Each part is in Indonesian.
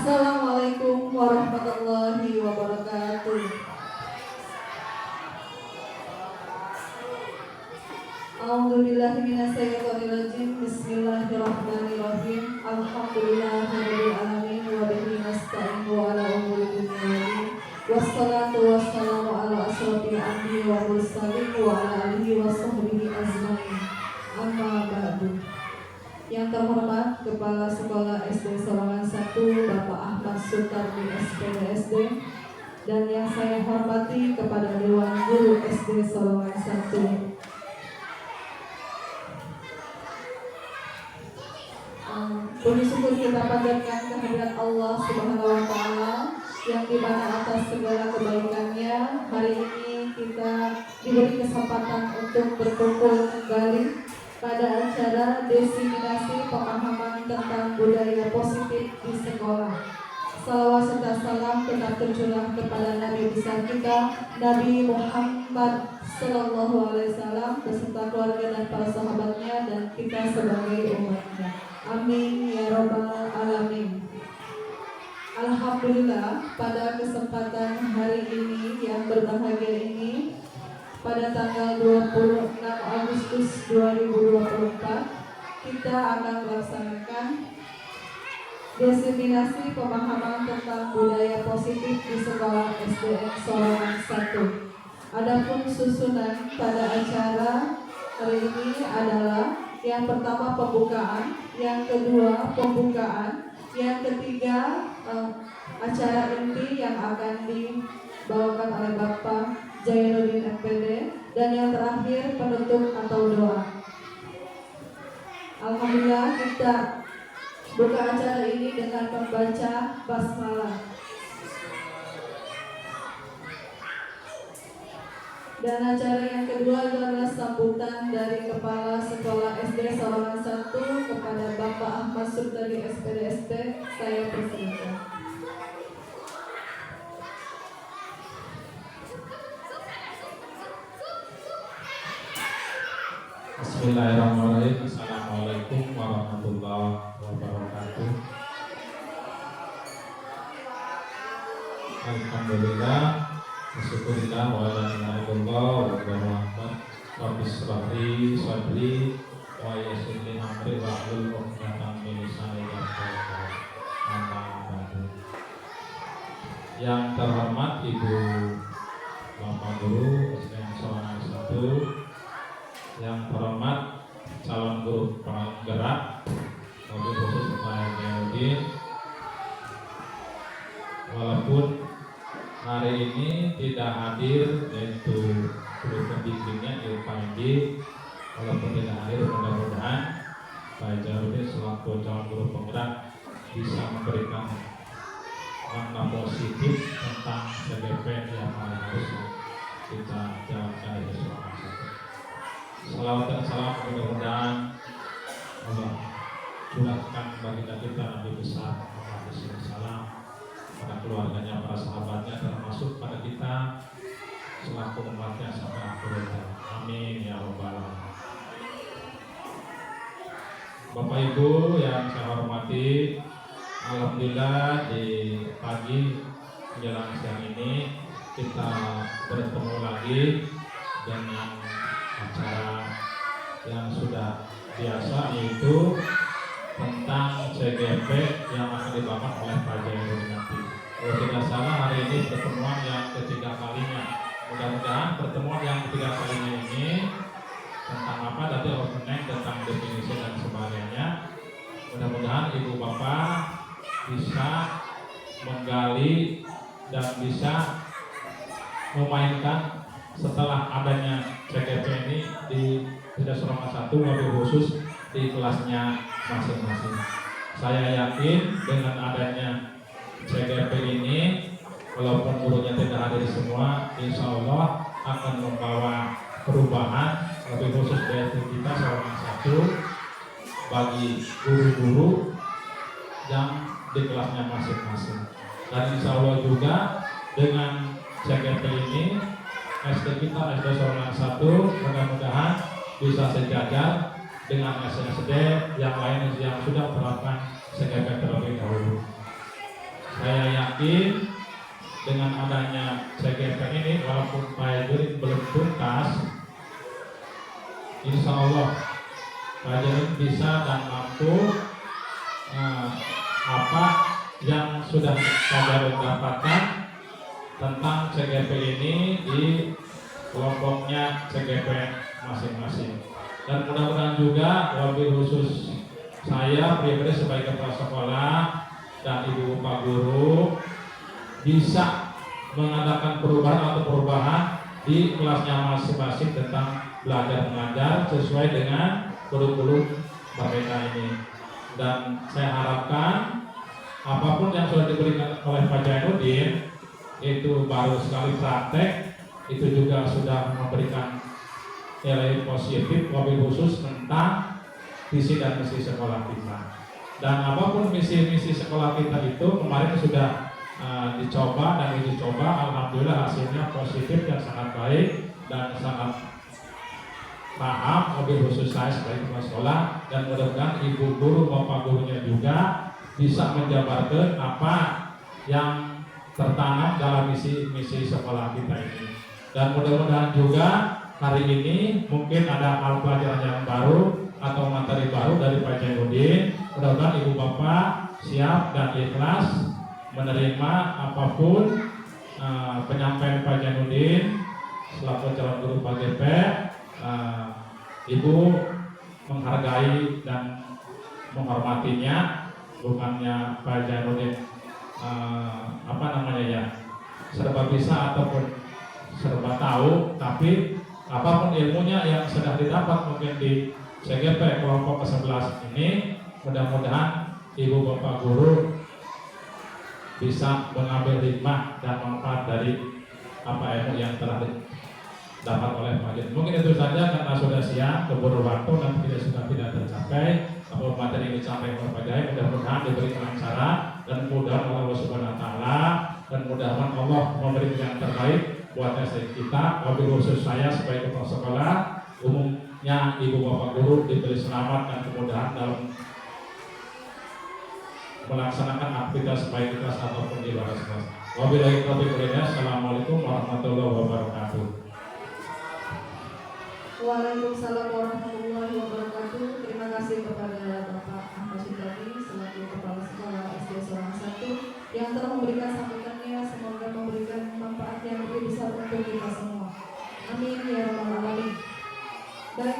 Assalamualaikum warahmatullahi wabarakatuh. A'udzubillahi minasyaitonirrajim. Bismillahirrahmanirrahim. Alhamdulillahirabbil alamin wa bihi nasta'in wa ala umuri dunya waddin. Wassalatu wassalamu ala asyrofil anbiya'i wal mursalin wa ala alihi washabbihi ajmain. Amma ba'du. Yang terhormat Kepala Sekolah SD Sorongan 1 Bapak Ahmad Sutardi SPD SD, dan yang saya hormati kepada Dewan Guru SD Sorongan 1. Puji syukur kita panjatkan kehadirat Allah Subhanahu wa Ta'ala, yang dimana atas segala kebaikannya hari ini kita diberi kesempatan untuk berkumpul kembali pada acara diseminasi pemahaman tentang budaya positif di sekolah. Salawat serta salam tetap tercurah kepada Nabi besar kita, Nabi Muhammad Sallallahu Alaihi Wasallam beserta keluarga dan para sahabatnya dan kita sebagai umatnya. Amin ya Rabbal Alamin. Alhamdulillah, pada kesempatan hari ini yang berbahagia ini, pada tanggal 26 Agustus 2024, kita akan melaksanakan diseminasi pemahaman tentang budaya positif di sekolah SDN Sorongan 1. Adapun susunan pada acara hari ini adalah yang pertama pembukaan, yang kedua pembukaan, yang ketiga acara inti yang akan dibawakan oleh Bapak Jainuddin SPD, dan yang terakhir penutup atau doa. Alhamdulillah, kita buka acara ini dengan membaca basmalah. Dan acara yang kedua adalah sambutan dari Kepala Sekolah SD Sorongan 1 kepada Bapak Ahmad Sutardi SPD SD. Saya persilakan. Bismillahirrahmanirrahim. Assalamualaikum warahmatullahi wabarakatuh. Alhamdulillah, syukurillah wa alhamdulillah wa barakatuh. Rabbi shrahli sadri wa yassir li amri wa hlul 'uqdatam min lisani yafqahu qawli. Amma ba'du. Yang terhormat Ibu Bapak Guru SDN Sorongan 1, yang terhormat calon guru penggerak, mobil khusus Pak Jainuddin. Walaupun hari ini tidak hadir, yaitu guru pembimbingnya Pak Indi, walaupun tidak hadir, mudah-mudahan Pak Jainuddin selaku calon guru penggerak bisa memberikan makna positif tentang CGP yang harus kita jalankan di Sorongan 1. Salawat dan salam mudah-mudahan Allah curahkan bagi kita Nabi besar Muhammad SAW, pada keluarganya, para sahabatnya, termasuk pada kita selaku umatnya sampai akhir zaman. Amin ya Rabbal Alamin. Bapak Ibu yang saya hormati, alhamdulillah di pagi menjelang siang ini kita bertemu lagi dengan acara yang sudah biasa, yaitu tentang CGP yang akan dibawakan oleh Pak Jainuddin nanti. Kalau tidak salah, hari ini pertemuan yang ketiga kalinya. Mudah-mudahan pertemuan yang ketiga kalinya ini tentang apa, nanti opening tentang definisi dan sebagainya. Mudah-mudahan Ibu Bapak bisa menggali dan bisa memainkan setelah adanya CGP ini di SD Sorongan 1, mobil khusus di kelasnya masing-masing. Saya yakin dengan adanya CGP ini, walaupun gurunya tidak hadir semua, insya Allah akan membawa perubahan lebih khusus dari kita Sorongan 1 bagi guru-guru yang di kelasnya masing-masing. Dan insya Allah juga dengan CGP ini SD kita, SD Sorongan 1, mudah-mudahan bisa sejajar dengan SD yang lain yang sudah menerapkan CGP terlebih dahulu. Saya yakin dengan adanya CGP ini, walaupun Pak Jurid belum tuntas, insya Allah Pak Jurid bisa dan mampu apa yang sudah Pak Jurid dapatkan tentang CGP ini di kelompoknya CGP masing-masing. Dan mudah-mudahan juga wabil khusus saya pribadi sebagai kepala sekolah dan ibu Pak Guru bisa mengadakan perubahan di kelasnya masing-masing tentang belajar mengajar sesuai dengan kurikulum mereka ini. Dan saya harapkan apapun yang sudah diberikan oleh Pak Jainuddin itu baru sekali praktek, itu juga sudah memberikan nilai positif wabil khusus tentang visi dan misi sekolah kita. Dan apapun misi-misi sekolah kita itu kemarin sudah dicoba dan dicoba, alhamdulillah hasilnya positif dan sangat baik dan sangat paham wabil khusus saya sebagai kepala sekolah, dan mudah-mudahan ibu guru bapak gurunya juga bisa menjabarkan apa yang tertanam dalam misi sekolah kita ini. Dan mudah-mudahan juga hari ini mungkin ada hal pelajaran yang baru atau materi baru dari Pak Jainuddin. Mudah-mudahan ibu bapak siap dan ikhlas menerima apapun penyampaian Pak Jainuddin selaku calon guru Pak GP. Ibu menghargai dan menghormatinya, bukannya Pak Jainuddin serba bisa ataupun serba tahu, tapi apapun ilmunya yang sudah didapat mungkin di CGP kelompok ke-11 ini, mudah-mudahan ibu bapak guru bisa mengambil hikmah dan manfaat dari apa ilmu yang telah didapat oleh Pak Jainuddin. Mungkin itu saja karena sudah siang, keburu waktu dan tidak tercapai apa materi yang disampaikan oleh Pak Jainuddin. Mudah-mudahan diberi kelancaran dan mudah Allah Subhanahu wa taala, dan mudah-mudahan Allah memberi yang terbaik buat SD kita. Wabil khusus saya sebagai kepala sekolah, umumnya ibu bapak guru diberi selamat dan kemudahan dalam melaksanakan aktivitas baik di kelas ataupun di luar kelas. Wabillahi taufiq wal hidayah. Assalamualaikum warahmatullahi wabarakatuh. Waalaikumsalam warahmatullahi wabarakatuh. Terima kasih kepada Bapak Ahmad Syidani selaku Kepala Sekolah SD Sorangan 1 yang telah memberikan sambutannya. Semoga memberikan manfaat yang lebih besar untuk kita semua. Amin ya rabbal alamin. Baik,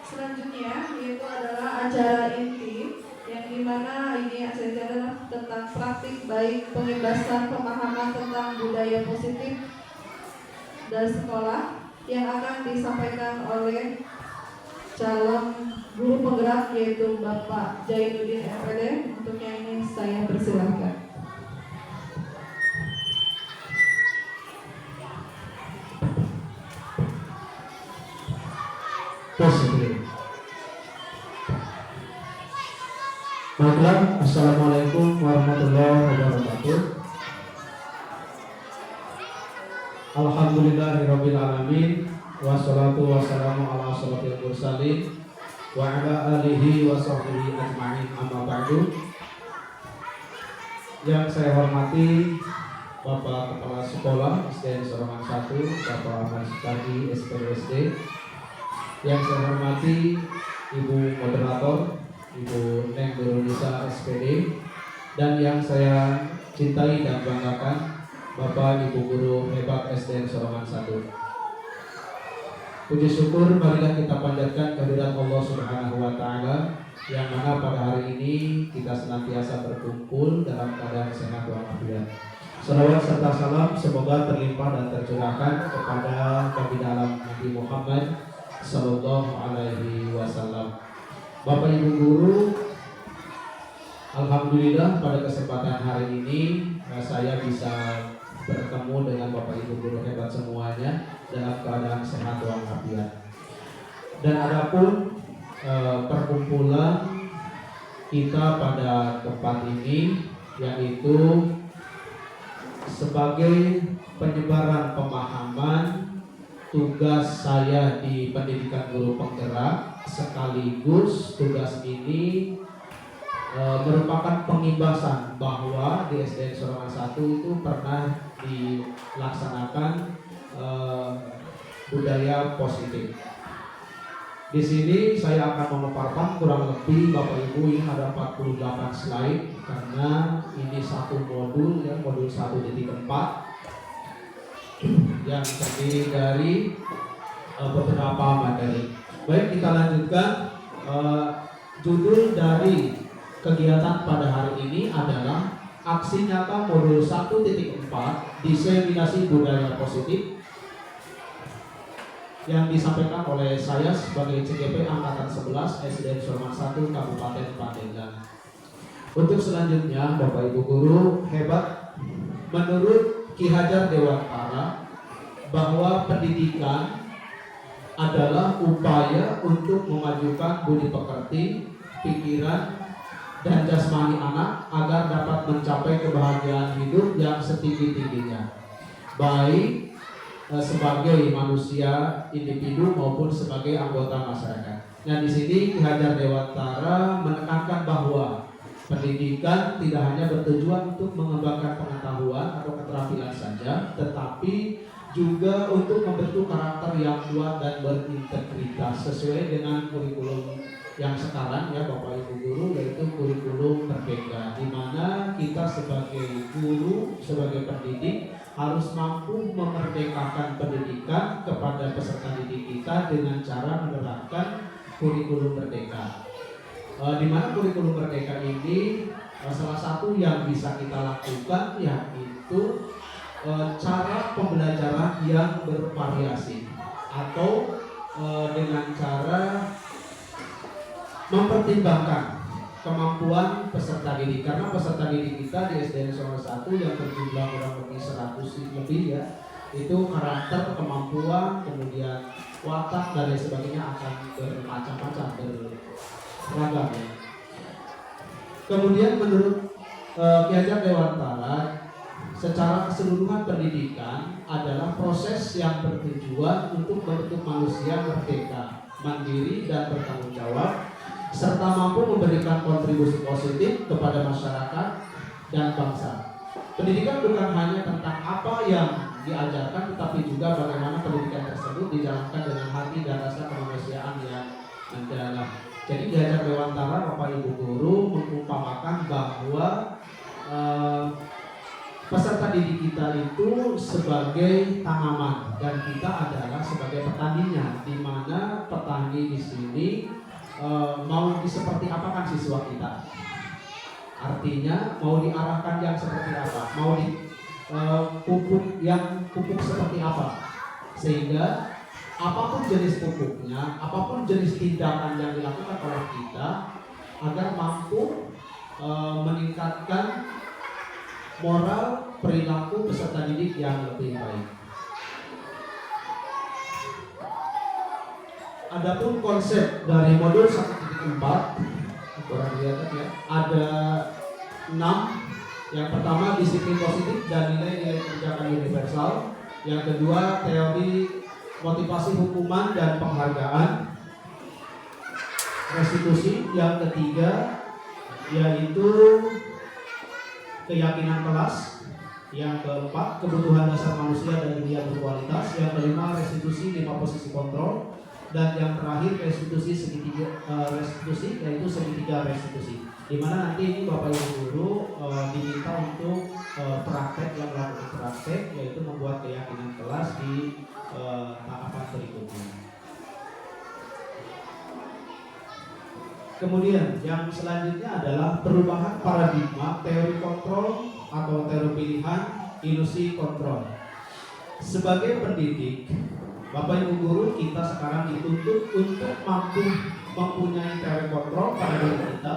selanjutnya yaitu adalah acara inti, yang dimana ini adalah tentang praktik baik pengibasan pemahaman tentang budaya positif dari sekolah yang akan disampaikan oleh calon guru penggerak yaitu Bapak Jainuddin MPD. Untuknya ini saya persilahkan. Baiklah, assalamualaikum warahmatullahi wabarakatuh. Alhamdulillahirabbil alamin, wassalatu wassalamu ala asyrofil mursalin wa ala alihi wa sahbihi ajma'in, amma ba'du. Yang saya hormati Bapak Kepala Sekolah SDN Sorangan 1, Bapak Ahmad Syidani SPDSD. Yang saya hormati Ibu Moderator, Ibu Neng Nurunisa SPD, dan yang saya cintai dan banggakan Bapak Ibu Guru hebat SDN Sorangan 1. Puji syukur marilah kita panjatkan kehadirat Allah Subhanahu wa taala, yang mana pada hari ini kita senantiasa berkumpul dalam keadaan sehat walafiat. Salawat serta salam semoga terlimpah dan tercurahkan kepada baginda alam Nabi Muhammad sallallahu alaihi wasallam. Bapak Ibu Guru, alhamdulillah pada kesempatan hari ini saya bisa bertemu dengan Bapak Ibu Guru hebat semuanya dalam keadaan sehat walafiat. Dan adapun perkumpulan kita pada tempat ini yaitu sebagai penyebaran pemahaman, tugas saya di pendidikan guru penggerak sekaligus tugas ini merupakan pengimbasan bahwa di SDN Sorongan 1 itu pernah dilaksanakan budaya positif. Di sini saya akan memaparkan kurang lebih Bapak Ibu ini ada 48 slide karena ini satu modul ya, modul 1.4 yang terdiri dari beberapa materi. Baik, kita lanjutkan. Judul dari kegiatan pada hari ini adalah aksi nyata modul 1.4 diseminasi budaya positif yang disampaikan oleh saya sebagai CGP Angkatan 11 SDN Sorongan 1 Kabupaten Pandeglang. Untuk selanjutnya Bapak Ibu Guru hebat, menurut Ki Hajar Dewantara bahwa pendidikan adalah upaya untuk memajukan budi pekerti, pikiran, dan jasmani anak agar dapat mencapai kebahagiaan hidup yang setinggi-tingginya, baik sebagai manusia individu maupun sebagai anggota masyarakat. Nah, di sini Ki Hajar Dewantara menekankan bahwa pendidikan tidak hanya bertujuan untuk mengembangkan pengetahuan atau keterampilan saja, tetapi juga untuk membentuk karakter yang kuat dan berintegritas sesuai dengan kurikulum yang sekarang ya Bapak Ibu Guru, yaitu kurikulum merdeka, di mana kita sebagai guru, sebagai pendidik harus mampu memerdekakan pendidikan kepada peserta didik kita dengan cara menerapkan kurikulum merdeka. Di mana kurikulum merdeka ini salah satu yang bisa kita lakukan yaitu cara pembelajaran yang bervariasi atau dengan cara mempertimbangkan kemampuan peserta didik, karena peserta didik kita di SDN Sorongan 1 yang berjumlah kurang lebih 100 lebih ya, itu karakter, kemampuan, kemudian watak dan lain sebagainya akan bermacam-macam, beragam ya. Kemudian menurut Ki Hajar Dewantara, secara keseluruhan pendidikan adalah proses yang bertujuan untuk membentuk manusia merdeka, mandiri dan bertanggung jawab, serta mampu memberikan kontribusi positif kepada masyarakat dan bangsa. Pendidikan bukan hanya tentang apa yang diajarkan, tetapi juga bagaimana pendidikan tersebut dijalankan dengan hati dan rasa kemanusiaan yang mendalam. Jadi Ki Hajar Dewantara, Bapak Ibu Guru, mengumpamakan bahwa peserta didik kita itu sebagai tanaman dan kita adalah sebagai petaninya, di mana petani di sini mau seperti apa kan siswa kita? Artinya mau diarahkan yang seperti apa? Mau di pupuk yang pupuk seperti apa? Sehingga apapun jenis pupuknya, apapun jenis tindakan yang dilakukan oleh kita agar mampu meningkatkan moral perilaku peserta didik yang lebih baik. Adapun konsep dari modul 1.4 kurang kelihatan ya, ada 6. Yang pertama disiplin positif dan nilai-nilai kebijakan universal. Yang kedua teori motivasi hukuman dan penghargaan, restitusi. Yang ketiga yaitu keyakinan kelas. Yang keempat kebutuhan dasar manusia dan dunia berkualitas. Yang kelima restitusi 5 posisi kontrol. Dan yang terakhir restitusi segitiga, yaitu segitiga restitusi. Dimana nanti ini Bapak Ibu Guru diminta untuk praktek, yang melakukan praktek, yaitu membuat keyakinan kelas di tahapan berikutnya. Kemudian yang selanjutnya adalah perubahan paradigma teori kontrol atau teori pilihan ilusi kontrol. Sebagai pendidik, Bapak Ibu Guru, kita sekarang dituntut untuk mampu mempunyai teori kontrol pada diri kita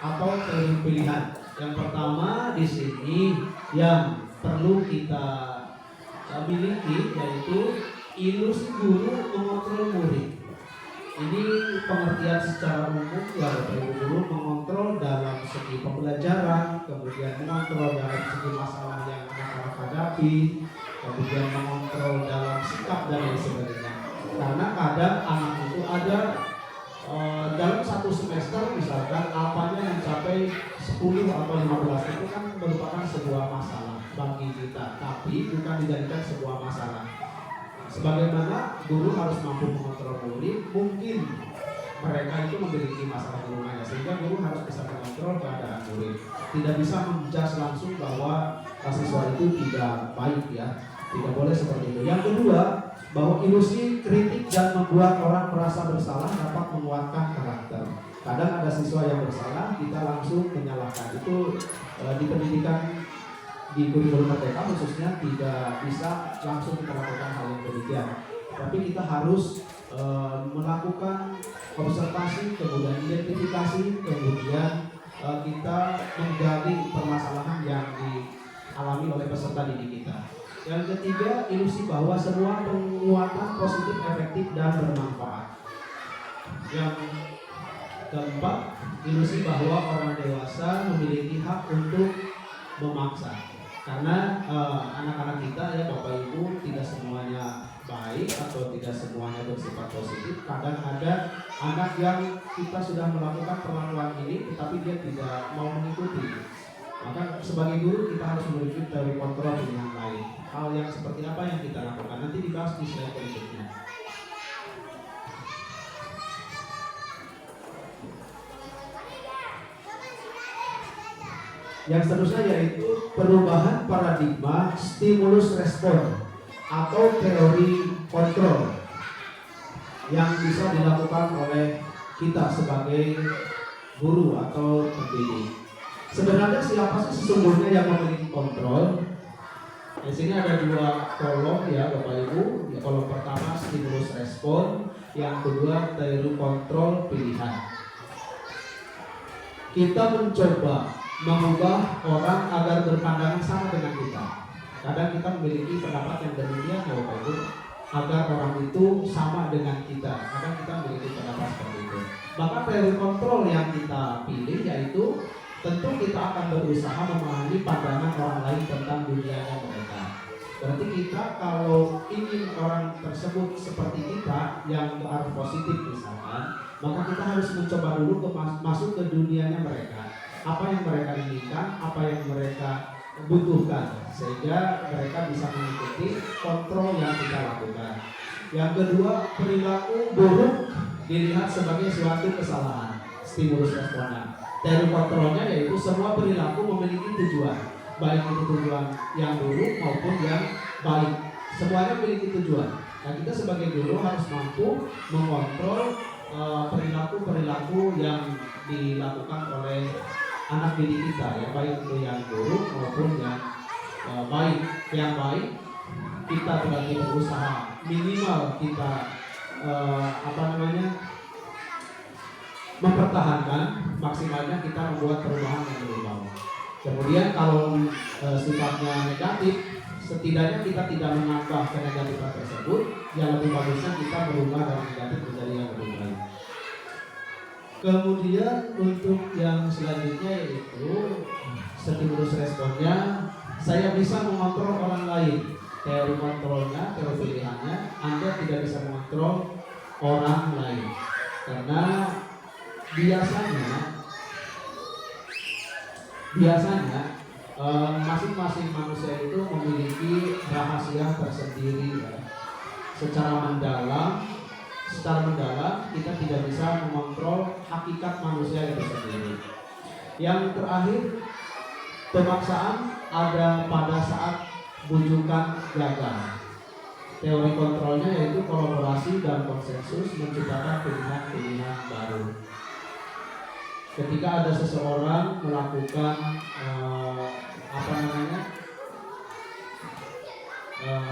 atau teori pilihan. Yang pertama di sini yang perlu kita miliki yaitu ilusi guru mengontrol murid. Ini pengertian secara umum ya Bapak Ibu Guru, mengontrol dalam segi pembelajaran, kemudian mengontrol dalam segi masalah yang anak-anak hadapi, kemudian mengontrol dalam sikap dan lain sebagainya. Karena kadang anak itu ada dalam satu semester misalkan alfanya mencapai 10 atau 15 itu kan merupakan sebuah masalah bagi kita, tapi bukan dijadikan sebuah masalah. Sebagaimana guru harus mampu mengontrol murid, mungkin mereka itu memiliki masalah di rumahnya, sehingga guru harus bisa mengontrol keadaan murid. Tidak bisa menjudge langsung bahwa siswa itu tidak baik ya, tidak boleh seperti itu. Yang kedua, bahwa ilusi kritik dan membuat orang merasa bersalah dapat menguatkan karakter. Kadang ada siswa yang bersalah, kita langsung menyalahkan. Itu di pendidikan di kurikulum merdeka khususnya tidak bisa langsung kita lakukan hal yang demikian. Tapi kita harus melakukan observasi, kemudian identifikasi, kemudian kita menggali permasalahan yang dialami oleh peserta didik kita. Yang ketiga, ilusi bahwa semua penguatan positif, efektif, dan bermanfaat. Yang keempat, ilusi bahwa orang dewasa memiliki hak untuk memaksa. Karena anak-anak kita ya Bapak Ibu tidak semuanya baik atau tidak semuanya bersifat positif. Kadang ada anak yang kita sudah melakukan perlakuan ini tetapi dia tidak mau mengikuti. Maka sebagai guru kita harus memiliki teori kontrol pilihan lain. Hal yang seperti apa yang kita lakukan nanti dibahas di slide berikutnya. Yang seterusnya yaitu perubahan paradigma stimulus respon atau teori kontrol yang bisa dilakukan oleh kita sebagai guru atau pendidik. Sebenarnya siapa sih sesungguhnya yang memiliki kontrol? Di sini ada dua kolom ya Bapak Ibu. Ya, kolom pertama stimulus respon, yang kedua teori kontrol pilihan. Kita mencoba mengubah orang agar berpandangan sama dengan kita. Kadang kita memiliki pendapat yang demikian ya Bapak Ibu, agar orang itu sama dengan kita. Kadang kita memiliki pendapat seperti itu. Maka teori kontrol yang kita pilih yaitu tentu kita akan berusaha memahami pandangan orang lain tentang dunianya mereka. Berarti kita kalau ingin orang tersebut seperti kita yang ke arah positif misalkan, maka kita harus mencoba dulu masuk ke dunianya mereka. Apa yang mereka inginkan, apa yang mereka butuhkan, sehingga mereka bisa mengikuti kontrol yang kita lakukan. Yang kedua, perilaku buruk dilihat sebagai suatu kesalahan, stimulus responan. Teori kontrolnya yaitu semua perilaku memiliki tujuan, baik itu tujuan yang buruk maupun yang baik. Semuanya memiliki tujuan. Nah, kita sebagai guru harus mampu mengontrol perilaku-perilaku yang dilakukan oleh anak didik kita, ya baik itu yang buruk maupun yang baik. Yang baik kita berarti berusaha minimal kita mempertahankan, maksimalnya kita membuat perubahan yang lebih baik. Kemudian kalau sifatnya negatif, setidaknya kita tidak menambah kenegatifan tersebut. Yang lebih bagusnya kita berubah dari negatif menjadi yang lebih baik. Kemudian untuk yang selanjutnya yaitu stimulus responnya, saya bisa mengontrol orang lain. Teori kontrolnya, teori pilihannya, Anda tidak bisa mengontrol orang lain karena biasanya masing-masing manusia itu memiliki rahasia tersendiri ya. Secara mendalam kita tidak bisa mengontrol hakikat manusia itu sendiri. Yang terakhir, pemaksaan ada pada saat bujukan gagal. Teori kontrolnya yaitu kolaborasi dan konsensus menciptakan pilihan-pilihan baru. Ketika ada seseorang melakukan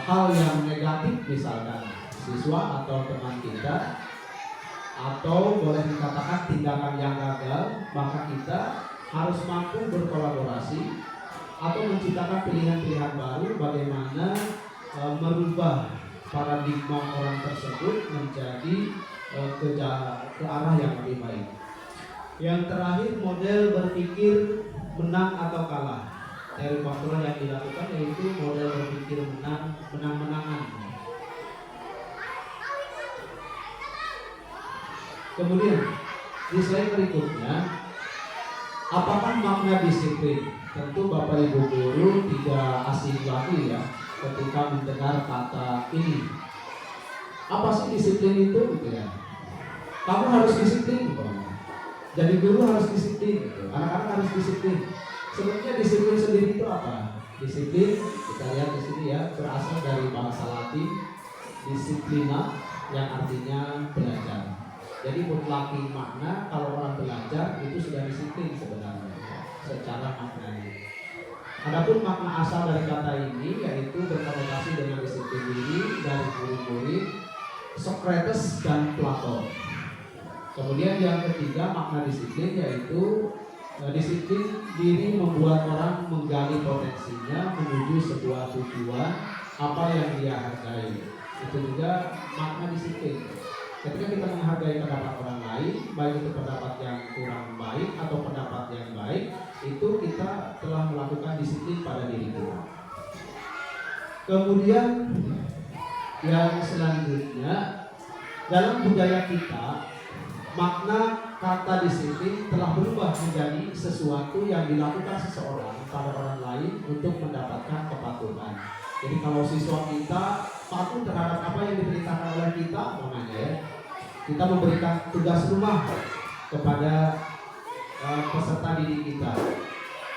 hal yang negatif, misalkan siswa atau teman kita, atau boleh dikatakan tindakan yang gagal, maka kita harus mampu berkolaborasi atau menciptakan pilihan-pilihan baru bagaimana merubah paradigma orang tersebut menjadi ke arah yang lebih baik. Yang terakhir, model berpikir menang atau kalah. Teori kontrol yang dilakukan yaitu model berpikir menang-menangan. Kemudian Di slide berikutnya, apakah makna disiplin? Tentu Bapak Ibu guru tidak asing lagi ya ketika mendengar kata ini. Apa sih disiplin itu gitu ya? Kamu harus disiplin gitu. Jadi guru harus disiplin gitu. Anak-anak harus disiplin. Sebenarnya disiplin sendiri itu apa? Disiplin kita lihat di sini ya, berasal dari bahasa Latin disiplina yang artinya belajar. Jadi mutlaki makna kalau orang belajar itu sudah disiplin sebenarnya secara maknanya. Adapun makna asal dari kata ini yaitu berkonotasi dengan disiplin diri dari murid-murid Socrates dan Plato. Kemudian yang ketiga makna disiplin yaitu disiplin diri membuat orang menggali potensinya menuju sebuah tujuan apa yang dia hargai. Itu juga makna disiplin. Ketika kita menghargai pendapat orang lain, baik itu pendapat yang kurang baik atau pendapat yang baik, itu kita telah melakukan disiplin pada diri kita. Kemudian yang selanjutnya, dalam budaya kita, makna kata disiplin telah berubah menjadi sesuatu yang dilakukan seseorang pada orang lain untuk mendapatkan kepatuhan. Jadi kalau siswa kita patuh terhadap apa yang diperintahkan oleh kita, namanya ya, kita memberikan tugas rumah kepada peserta didik kita.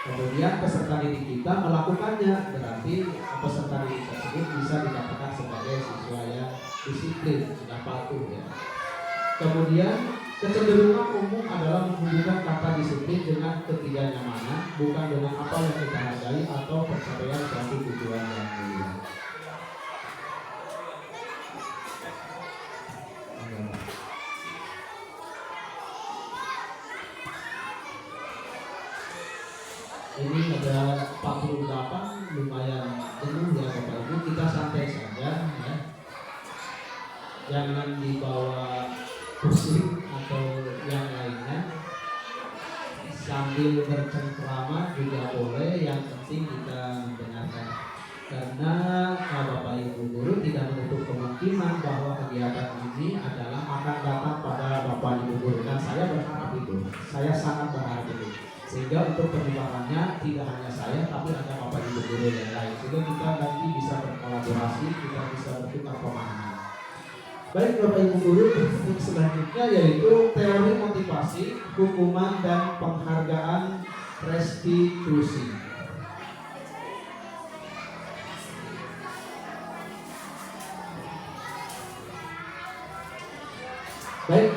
Kemudian peserta didik kita melakukannya, berarti peserta didik tersebut bisa dikatakan sebagai siswa yang disiplin, sudah patuh ya. Kemudian kecenderungan umum adalah menghubungkan kata disiplin dengan ketidaknyamanan, bukan dengan apa yang kita hargai atau pencapaian suatu tujuan yang mulia. Ini ada 48, lumayan jenuh ya Bapak Ibu, kita santai saja ya. Jangan dibawa pusing atau yang lainnya. Sambil bercengkrama juga boleh, yang penting kita mendengarkan. Karena Bapak Ibu guru tidak menutup kemungkinan bahwa kegiatan ini adalah akan datang pada Bapak Ibu guru, dan saya berharap itu, saya sangat berharap itu. Sehingga untuk penyebarannya tidak hanya saya, tapi ada Bapak Ibu guru yang lain. Sehingga kita nanti bisa berkolaborasi, kita bisa bertukar pemahaman. Baik Bapak Ibu guru, yang selanjutnya yaitu teori motivasi, hukuman dan penghargaan restitusi. Baik,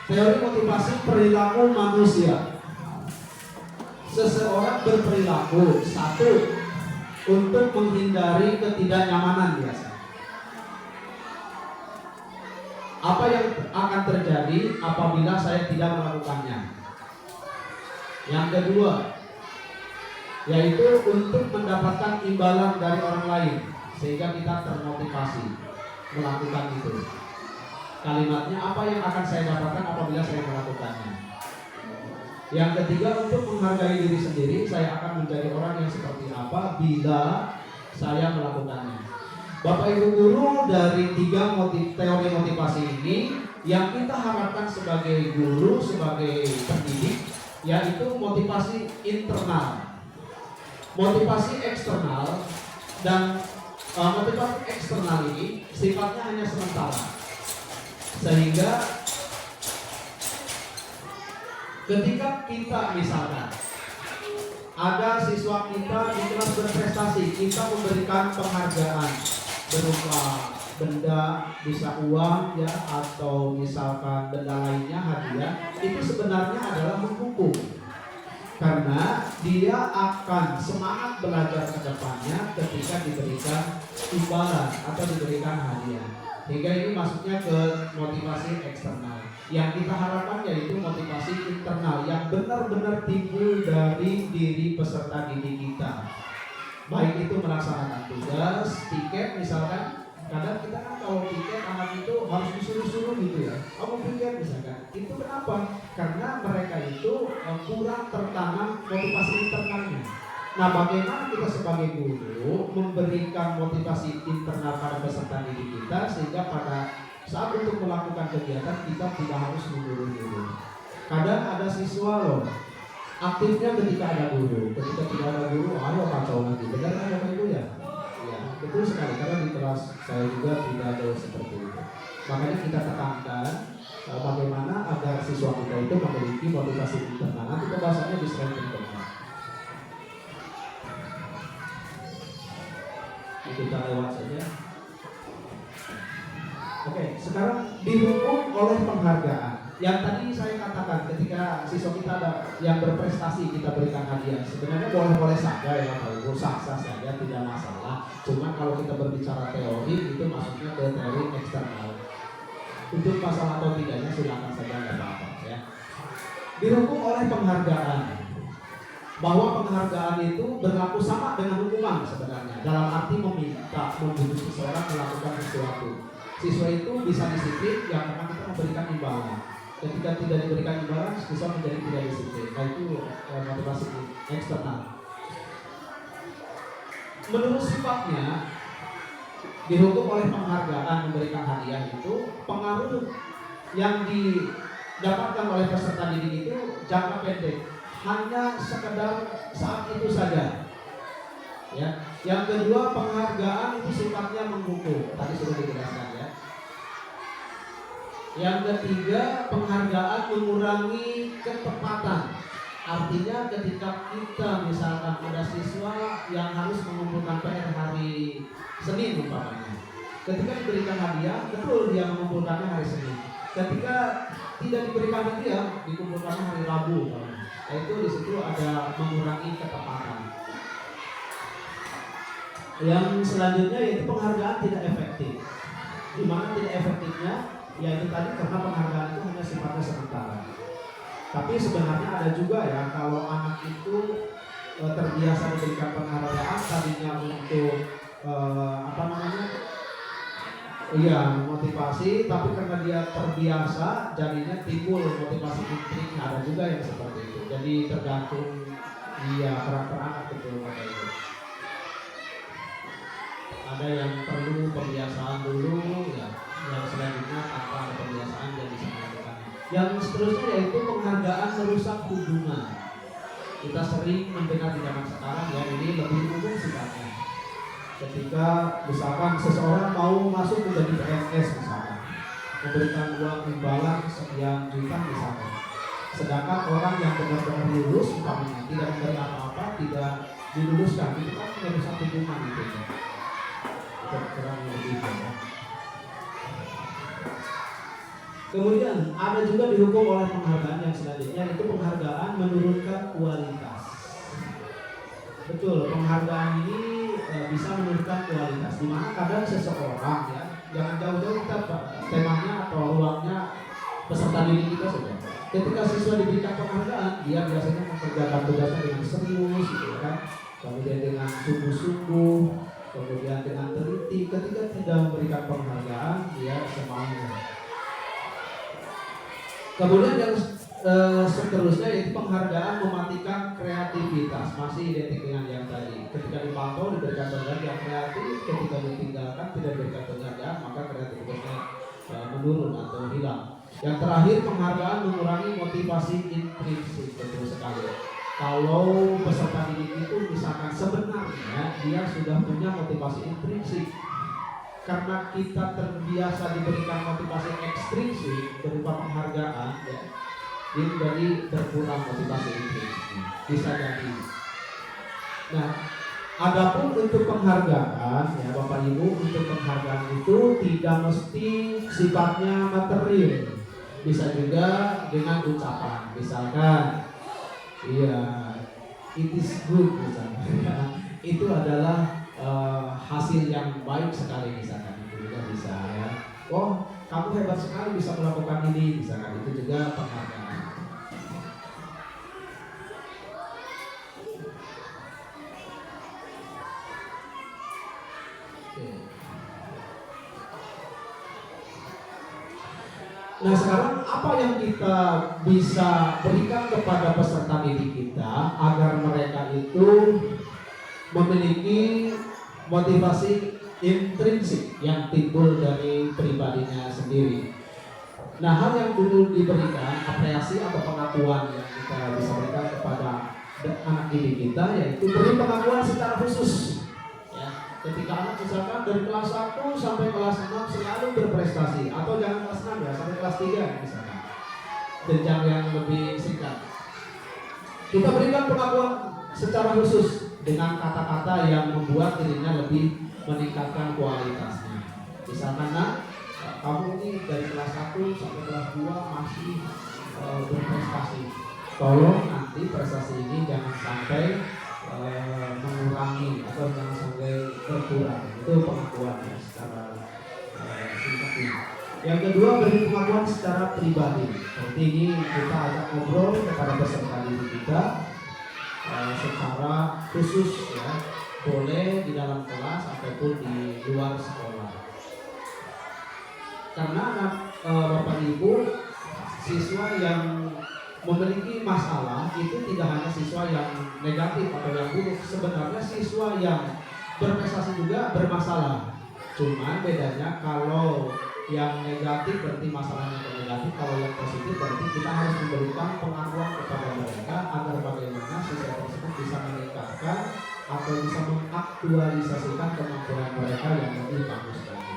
teori motivasi perilaku manusia. Seseorang berperilaku satu untuk menghindari ketidaknyamanan biasa. Apa yang akan terjadi apabila saya tidak melakukannya? Yang kedua, yaitu untuk mendapatkan imbalan dari orang lain sehingga kita termotivasi melakukan itu. Kalimatnya, apa yang akan saya dapatkan apabila saya melakukannya? Yang ketiga, untuk menghargai diri sendiri, saya akan menjadi orang yang seperti apa bila saya melakukannya. Bapak Ibu guru, dari tiga teori motivasi ini, yang kita harapkan sebagai guru, sebagai pendidik, yaitu motivasi internal, motivasi eksternal, dan motivasi eksternal ini sifatnya hanya sementara, sehingga ketika kita misalkan ada siswa kita di kelas berprestasi, kita memberikan penghargaan berupa benda, bisa uang ya, atau misalkan benda lainnya, hadiah, itu sebenarnya adalah mendukung, karena dia akan semangat belajar ke depannya ketika diberikan imbalan atau diberikan hadiah. Sehingga ini masuknya ke motivasi eksternal. Yang kita harapkan yaitu motivasi internal yang benar-benar timbul dari diri peserta didik kita. Baik itu melaksanakan tugas, tiket misalkan. Kadang kita kan kalau tiket anak itu harus disuruh-suruh gitu ya. Kamu tiket misalkan. Itu kenapa? Karena mereka itu kurang tertanam motivasi internalnya. Nah, bagaimana kita sebagai guru memberikan motivasi internal pada peserta didik kita sehingga pada saat untuk melakukan kegiatan kita tidak harus mundur-mundur. Kadang ada siswa loh, aktifnya ketika ada guru, ketika tidak ada guru, ayo kacau lagi. Benar kan Bapak Ibu ya? Ya, betul sekali. Karena di kelas saya juga tidak ada seperti itu. Makanya kita tekankan bagaimana agar siswa kita itu memiliki motivasi internal. Nanti pembahasannya di slide berikutnya. Kita lewat saja. Oke, sekarang didukung oleh penghargaan. Yang tadi saya katakan ketika siswa kita ada yang berprestasi kita berikan hadiah. Sebenarnya boleh-boleh saja ya Bapak Ibu, sah-sah saja, tidak masalah. Cuma kalau kita berbicara teori itu masuknya ke teori eksternal. Untuk masalah atau tidaknya silakan saja, nggak apa-apa ya. Didukung oleh penghargaan. Bahwa penghargaan itu berlaku sama dengan hukuman sebenarnya. Dalam arti meminta, membujuk seseorang melakukan sesuatu. Siswa itu bisa disiplin yang karena kita memberikan imbalan. Ketika tidak diberikan imbalan, siswa menjadi tidak disiplin. Nah itu motivasi eksternal. Menurut sifatnya, dihukum oleh penghargaan memberikan hadiah itu, pengaruh yang didapatkan oleh peserta didik itu jangka pendek, hanya sekedar saat itu saja. Ya. Yang kedua, penghargaan itu sifatnya menghukum. Tadi sudah dijelaskan ya. Yang ketiga, penghargaan mengurangi ketepatan. Artinya ketika kita misalkan ada siswa yang harus mengumpulkan PR hari Senin umpamanya. Ketika diberikan hadiah, betul dia mengumpulkannya hari Senin. Ketika tidak diberikan hadiah, dikumpulkannya hari Rabu umpamanya. Itu di situ ada mengurangi ketepatan. Yang selanjutnya yaitu penghargaan tidak efektif. Di mana tidak efektifnya? Yaitu tadi karena penghargaan itu hanya sifatnya sementara. Tapi sebenarnya ada juga ya kalau anak itu terbiasa diberikan penghargaan tadinya untuk motivasi, tapi karena dia terbiasa jadinya timbul motivasi intrik. Ada juga yang seperti itu. Jadi tergantung dia karakter anak itu. Ada yang perlu pembiasaan dulu ya, yang selanjutnya tanpa ada pembiasaan dia bisa melakukannya. Yang seterusnya yaitu penghargaan merusak hubungan. Kita sering mendengar di zaman sekarang ya, ini lebih umum sifatnya. Ketika misalkan seseorang mau masuk menjadi PNS misalkan, memberikan uang imbalan sekian juta misalkan, sedangkan orang yang benar-benar lulus umpamanya tidak memberi apa-apa, tidak diluluskan, itu kan merusak hubungan itu. Kurang lebih ya. Kemudian ada juga dihukum oleh penghargaan yang selanjutnya, yaitu penghargaan menurunkan kualitas. Betul, penghargaan ini bisa menurunkan kualitas. Dimana kadang seseorang ya, jangan jauh-jauh kita temanya atau ruangnya peserta didik kita saja. Ketika siswa diberikan penghargaan, dia biasanya mengerjakan tugasnya dengan serius, gitu kan. Kemudian dengan sungguh-sungguh, kemudian dengan teliti. Ketika tidak memberikan penghargaan, dia semaunya. Kemudian yang seterusnya yaitu penghargaan mematikan kreativitas. Masih identik dengan yang tadi. Ketika dipantau diberikan penghargaan yang kreatif, ketika ditinggalkan tidak diberikan penghargaan, maka kreativitasnya menurun atau hilang. Yang terakhir, penghargaan mengurangi motivasi intrinsik. Betul sekali. Kalau peserta didik itu misalkan sebenarnya dia sudah punya motivasi intrinsik, karena kita terbiasa diberikan motivasi ekstrinsik berupa penghargaan, ya, dia menjadi berkurang motivasi intrinsik. Bisa jadi. Nah, adapun untuk penghargaan, ya Bapak Ibu, untuk penghargaan itu tidak mesti sifatnya material, bisa juga dengan ucapan, misalkan, iya, it is good misalnya, itu adalah hasil yang baik sekali misalkan, itu juga bisa ya. Oh, kamu hebat sekali bisa melakukan ini misalkan, itu juga penghargaan. Nah sekarang apa yang kita bisa berikan kepada peserta didik kita agar mereka itu memiliki motivasi intrinsik yang timbul dari pribadinya sendiri. Nah, hal yang dulu diberikan apresiasi atau pengakuan yang kita bisa berikan kepada anak didik kita yaitu beri pengakuan secara khusus. Ya, ketika anak misalkan dari kelas 1 sampai kelas 6 selalu berprestasi, atau jangan kelas 6 ya, sampai kelas 3 misalkan, jenjang yang lebih singkat, kita berikan pengakuan secara khusus dengan kata-kata yang membuat dirinya lebih meningkatkan kualitasnya. Misalkan, nah, kamu ini dari kelas 1 sampai kelas 2 masih berprestasi. Tolong nanti prestasi ini jangan sampai mengurangi atau jangan sampai berkurang. Itu pengakuan ya, secara singkat ini. Yang kedua, beri pengakuan secara pribadi. Seperti ini kita ajak ngobrol kepada peserta didik kita secara khusus ya, boleh di dalam kelas ataupun di luar sekolah. Karena Bapak Ibu, siswa yang memiliki masalah itu tidak hanya siswa yang negatif atau yang buruk. Sebenarnya siswa yang berprestasi juga bermasalah. Cuma bedanya kalau yang negatif berarti masalahnya itu negatif, kalau yang positif berarti kita harus memberikan pengakuan kepada mereka agar bagaimana siswa tersebut bisa meningkatkan atau bisa mengaktualisasikan kemampuan mereka yang lebih bagus lagi.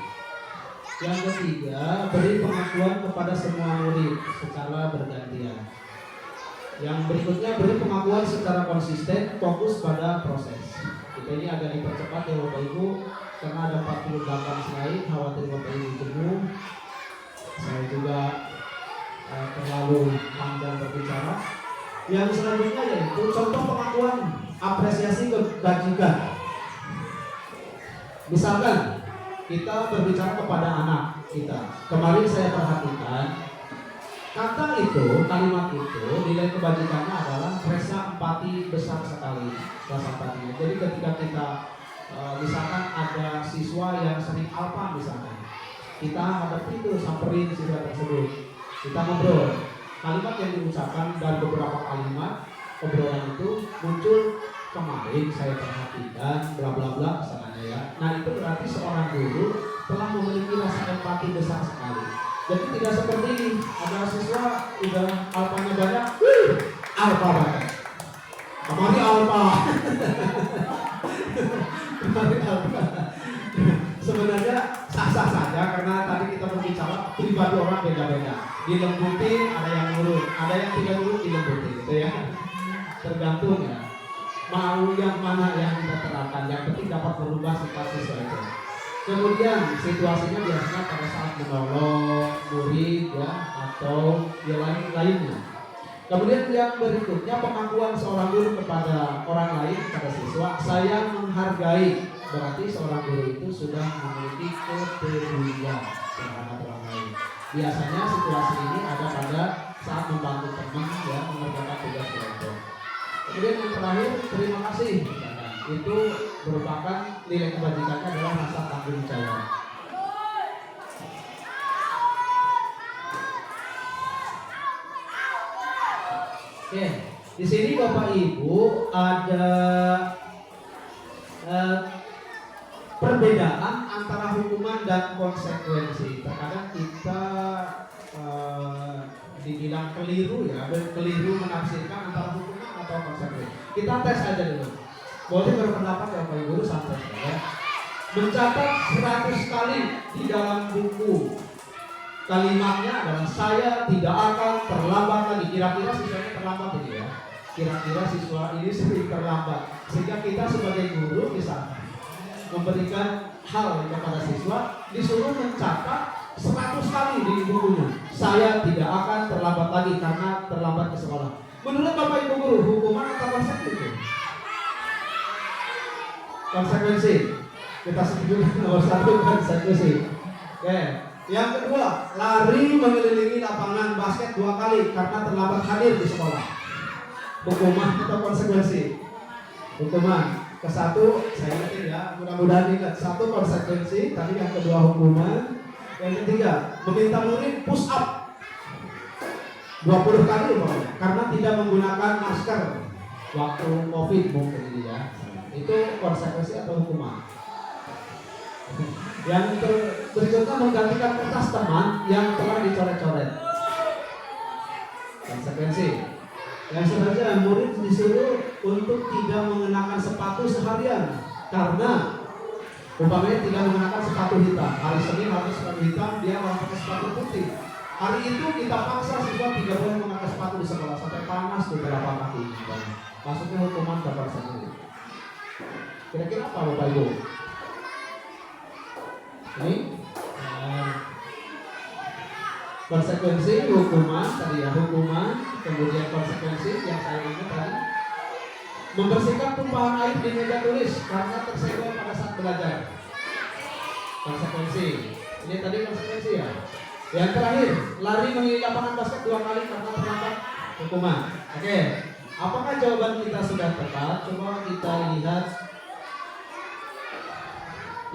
Yang ketiga, beri pengakuan kepada semua murid secara bergantian. Yang berikutnya, beri pengakuan secara konsisten, fokus pada proses. Kita ini agak dipercepat ya Bapak Ibu, karena ada 48 slide, khawatir Bapak Ibu jenuh. Saya juga terlalu panjang berbicara. Yang selanjutnya yaitu contoh pengakuan apresiasi kebajikan. Misalkan kita berbicara kepada anak kita. Kemarin saya perhatikan kata itu, kalimat itu, nilai kebajikannya adalah rasa empati besar sekali, rasa empatinya. Jadi ketika kita misalkan ada siswa yang sering alpa misalkan, kita hadapi itu, samperin siswa tersebut, kita ngobrol. Kalimat yang diucapkan dan beberapa kalimat obrolan itu muncul, kemarin saya perhatikan bla bla bla misalnya ya. Nah itu berarti seorang guru telah memiliki rasa empati besar sekali. Jadi tidak seperti ini, ada siswa udah alpanya banyak, alpa banget. Kemarin alpa. Kemarin alpa. Sebenarnya sah-sah saja karena tadi kita berbicara pribadi orang beda-beda. Dilembutin, ada yang nurut, ada yang tidak nurut dilembutin gitu ya. Tergantung ya. Mau yang mana yang kita terapkan, yang penting dapat merubah sifat siswa itu. Kemudian situasinya biasanya pada saat menolong murid ya atau yang lainnya. Kemudian yang berikutnya, pengakuan seorang guru kepada orang lain, kepada siswa. Saya menghargai, berarti seorang guru itu sudah memiliki kepedulian terhadap orang lain. Biasanya situasi ini ada pada saat membantu teman ya, mengerjakan tugas kelompok. Kemudian yang terakhir, terima kasih. Itu merupakan nilai kebajikannya adalah rasa tanggung jawab. Oke, di sini Bapak Ibu ada perbedaan antara hukuman dan konsekuensi. Terkadang kita dibilang keliru ya, keliru menafsirkan antara hukuman atau konsekuensi. Kita tes aja dulu. Boleh berpendapat ya Bapak Ibu, santai ya. Mencatat 100 kali di dalam buku. Kalimatnya adalah saya tidak akan terlambat lagi. Kira-kira siswanya terlambat ini ya. Kira-kira siswa ini sering terlambat. Sehingga kita sebagai guru bisa memberikan hal kepada siswa, disuruh mencatat 100 kali di bukunya. Saya tidak akan terlambat lagi karena terlambat ke sekolah. Menurut Bapak Ibu guru, hukuman atau konsekuensi? Konsekuensi. Kita setuju nomor 1 konsekuensi. Oke. Yang kedua, lari mengelilingi lapangan basket 2 kali karena terlambat hadir di sekolah. Hukuman atau konsekuensi? Hukuman. Ke satu, saya ingat ya, mudah-mudahan ingat. 1 konsekuensi, tadi yang kedua hukuman. Yang ketiga, meminta murid push up 20 kali pokoknya, karena tidak menggunakan masker waktu COVID mungkin ini ya. Itu konsekuensi atau hukuman. Yang berikutnya, menggantikan kertas teman yang telah dicoret-coret. konsekuensi. Yang selanjutnya murid disuruh untuk tidak mengenakan sepatu seharian karena umpamanya tidak mengenakan sepatu hitam. Hari Senin harus sepatu hitam, dia mau pakai sepatu putih. Hari itu kita paksa siswa tidak boleh memakai sepatu di sekolah sampai panas beberapa kaki. Maksudnya hukuman dapat sendiri. Kira-kira apa Bapak Ibu? Ini konsekuensi hukuman tadi ya, hukuman kemudian konsekuensi yang saya ingat tadi membersihkan tumpahan air di meja tulis karena tersenggol pada saat belajar. Konsekuensi ini tadi konsekuensi ya. Yang terakhir, lari mengelilingi lapangan basket 2 kali karena terlambat, hukuman. Oke, apakah jawaban kita sudah tepat? Coba kita lihat.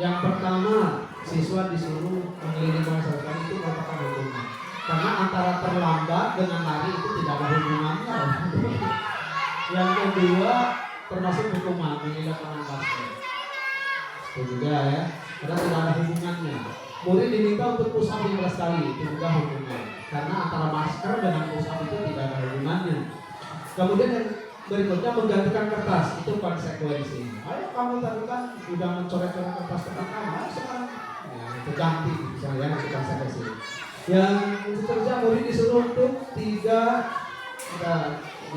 Yang pertama, siswa disuruh mengelilingi lapangan basket itu merupakan hukuman. Karena antara terlambat dengan lari itu tidak ada hubungannya. Yang kedua, termasuk hukuman mengelilingi lapangan basket. Itu juga ya, karena tidak ada hubungannya. Murid diminta untuk push up 15 kali, itu juga hukuman. Karena antara masker dengan push up itu tidak ada hubungannya. Kemudian yang berikutnya menggantikan kertas, itu konsekuensi. Ayo kamu tadi kan sudah mencoret-coret kertas tentang kamu, ayo sekarang ya, itu ganti, misalnya itu konsekuensi. Yang seterusnya murid disuruh untuk kita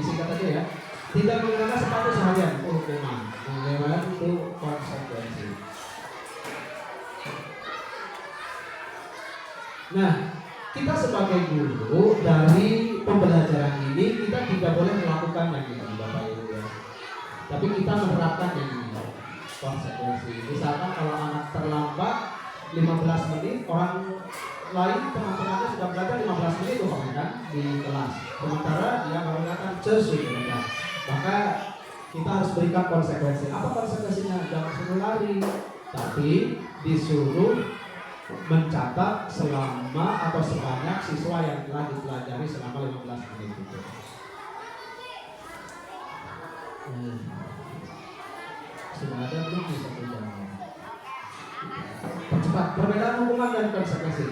disingkat aja ya, tidak menggunakan sepatu seharian, itu hukuman. Menggunakan itu konsekuensi. Nah, kita sebagai guru dari pembelajaran ini kita tidak boleh melakukan yang ini Bapak Ibu ya. Tapi kita menerapkan yang ini konsekuensi. Misalkan kalau anak terlambat 15 menit, orang lain teman-temannya sudah belajar 15 menit kan di kelas. Sementara dia baru datang sesudah. Maka kita harus berikan konsekuensi. Apa konsekuensinya? Jangan suruh lari, tapi disuruh mencatat selama atau sebanyak siswa yang telah dipelajari selama 15 menit itu. Sudah ada belum di 1 jam? Percepat. Perbedaan hukuman dan konsekuensi.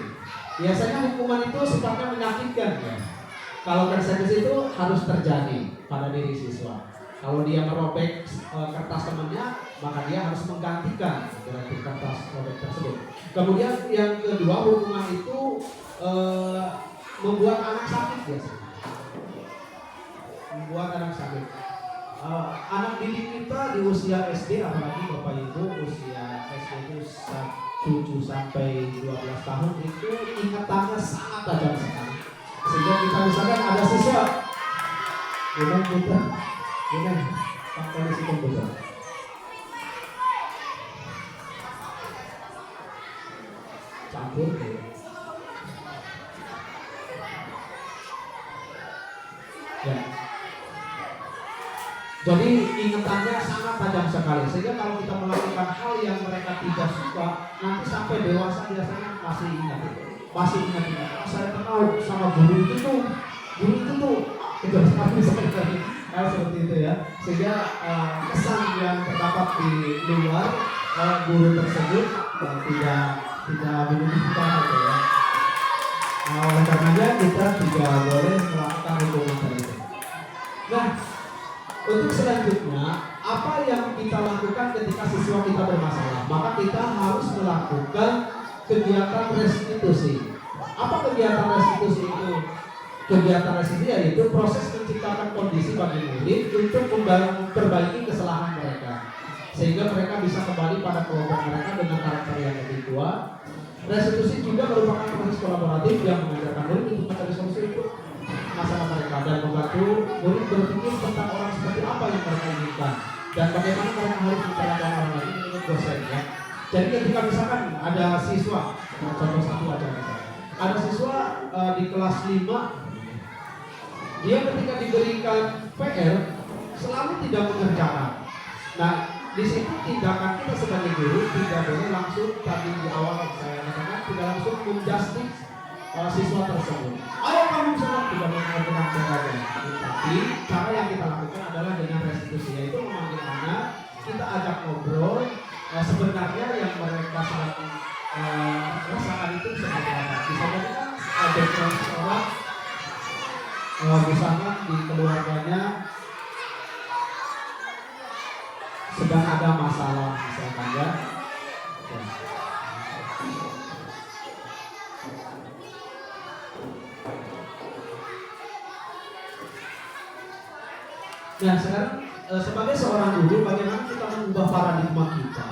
Biasanya hukuman itu sifatnya menyakitkan ya. Kalau konsekuensi itu harus terjadi pada diri siswa. Kalau dia merobek kertas temannya, maka dia harus menggantikan berarti kertas robek tersebut. Kemudian yang kedua, hukuman itu membuat anak sakit biasanya. Membuat anak sakit. Anak didik kita di usia SD, apalagi Bapak Ibu usia SD itu 7 sampai 12 tahun itu ingatannya sangat tajam sekali. Sehingga kita misalkan ada siswa, ini Pak Polisi komputer. Campur ya. Jadi ingatannya sangat tajam sekali. Sehingga kalau kita melakukan hal yang mereka tidak suka, nanti sampai dewasa biasanya masih ingat itu. Masih ingat. Saya kenal sama guru itu tuh itu seperti seperti itu ya. Sehingga kesan yang terdapat di luar guru tersebut tidak menunjukkan itu ya. Oleh karenanya kita tidak boleh melakukan hukuman itu. Nah, untuk selanjutnya, apa yang kita lakukan ketika siswa kita bermasalah? Maka kita harus melakukan kegiatan restitusi. Apa kegiatan restitusi itu? Kegiatan restitusi yaitu proses menciptakan kondisi bagi murid untuk memperbaiki kesalahan mereka, sehingga mereka bisa kembali pada kelompok mereka dengan karakter yang lebih kuat. Restitusi juga merupakan proses kolaboratif yang mengajarkan murid untuk mencari solusi untuk masalah mereka dan membantu murid berpikir tentang orang seperti apa yang mereka inginkan dan bagaimana mereka harus memperlakukan orang lain menurut dosen ya. Jadi ketika misalkan ada siswa, contoh satu aja misalnya, ada siswa di kelas 5, dia ketika diberikan PR selalu tidak mengerjakan. Nah, di situ tindakan kita sebagai guru tidak boleh langsung tadi di awal saya katakan tidak langsung menjustis siswa tersebut. Ayo kamu misalnya tidak mengerjakan caranya. Tapi cara yang kita lakukan adalah dengan restitusi, yaitu memanggil anak, kita ajak ngobrol sebenarnya yang mereka sedang rasakan itu seperti apa. Bisa jadi kan background seorang misalkan di keluarganya sedang ada masalah misalkan ya. Nah sekarang sebagai seorang guru, bagaimana kita mengubah paradigma kita?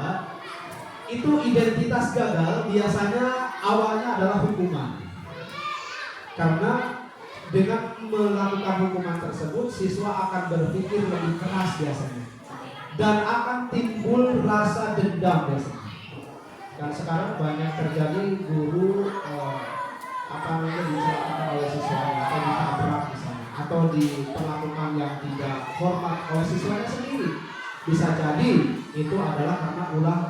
Itu identitas gagal biasanya awalnya adalah hukuman. Karena dengan melakukan hukuman tersebut, siswa akan berpikir lebih keras biasanya, dan akan timbul rasa dendam biasanya. Dan sekarang banyak terjadi guru dicelakakan oleh siswanya, atau ditabrak misalnya, atau diperlakukan yang tidak hormat oleh siswanya sendiri. Bisa jadi itu adalah karena ulah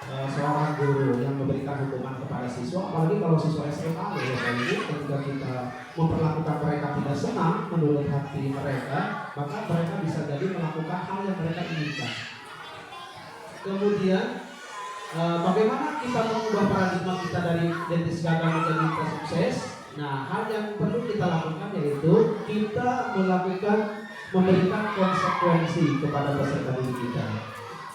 seorang guru yang memberikan hukuman kepada siswa. Apalagi kalau siswa SMA ya, ketika kita memperlakukan mereka tidak senang menurut hati mereka, maka mereka bisa jadi melakukan hal yang mereka inginkan. Kemudian bagaimana kita mengubah paradigma kita dari identitas gagal menjadi kita sukses? Nah, hal yang perlu kita lakukan yaitu kita memberikan konsekuensi kepada peserta didik kita.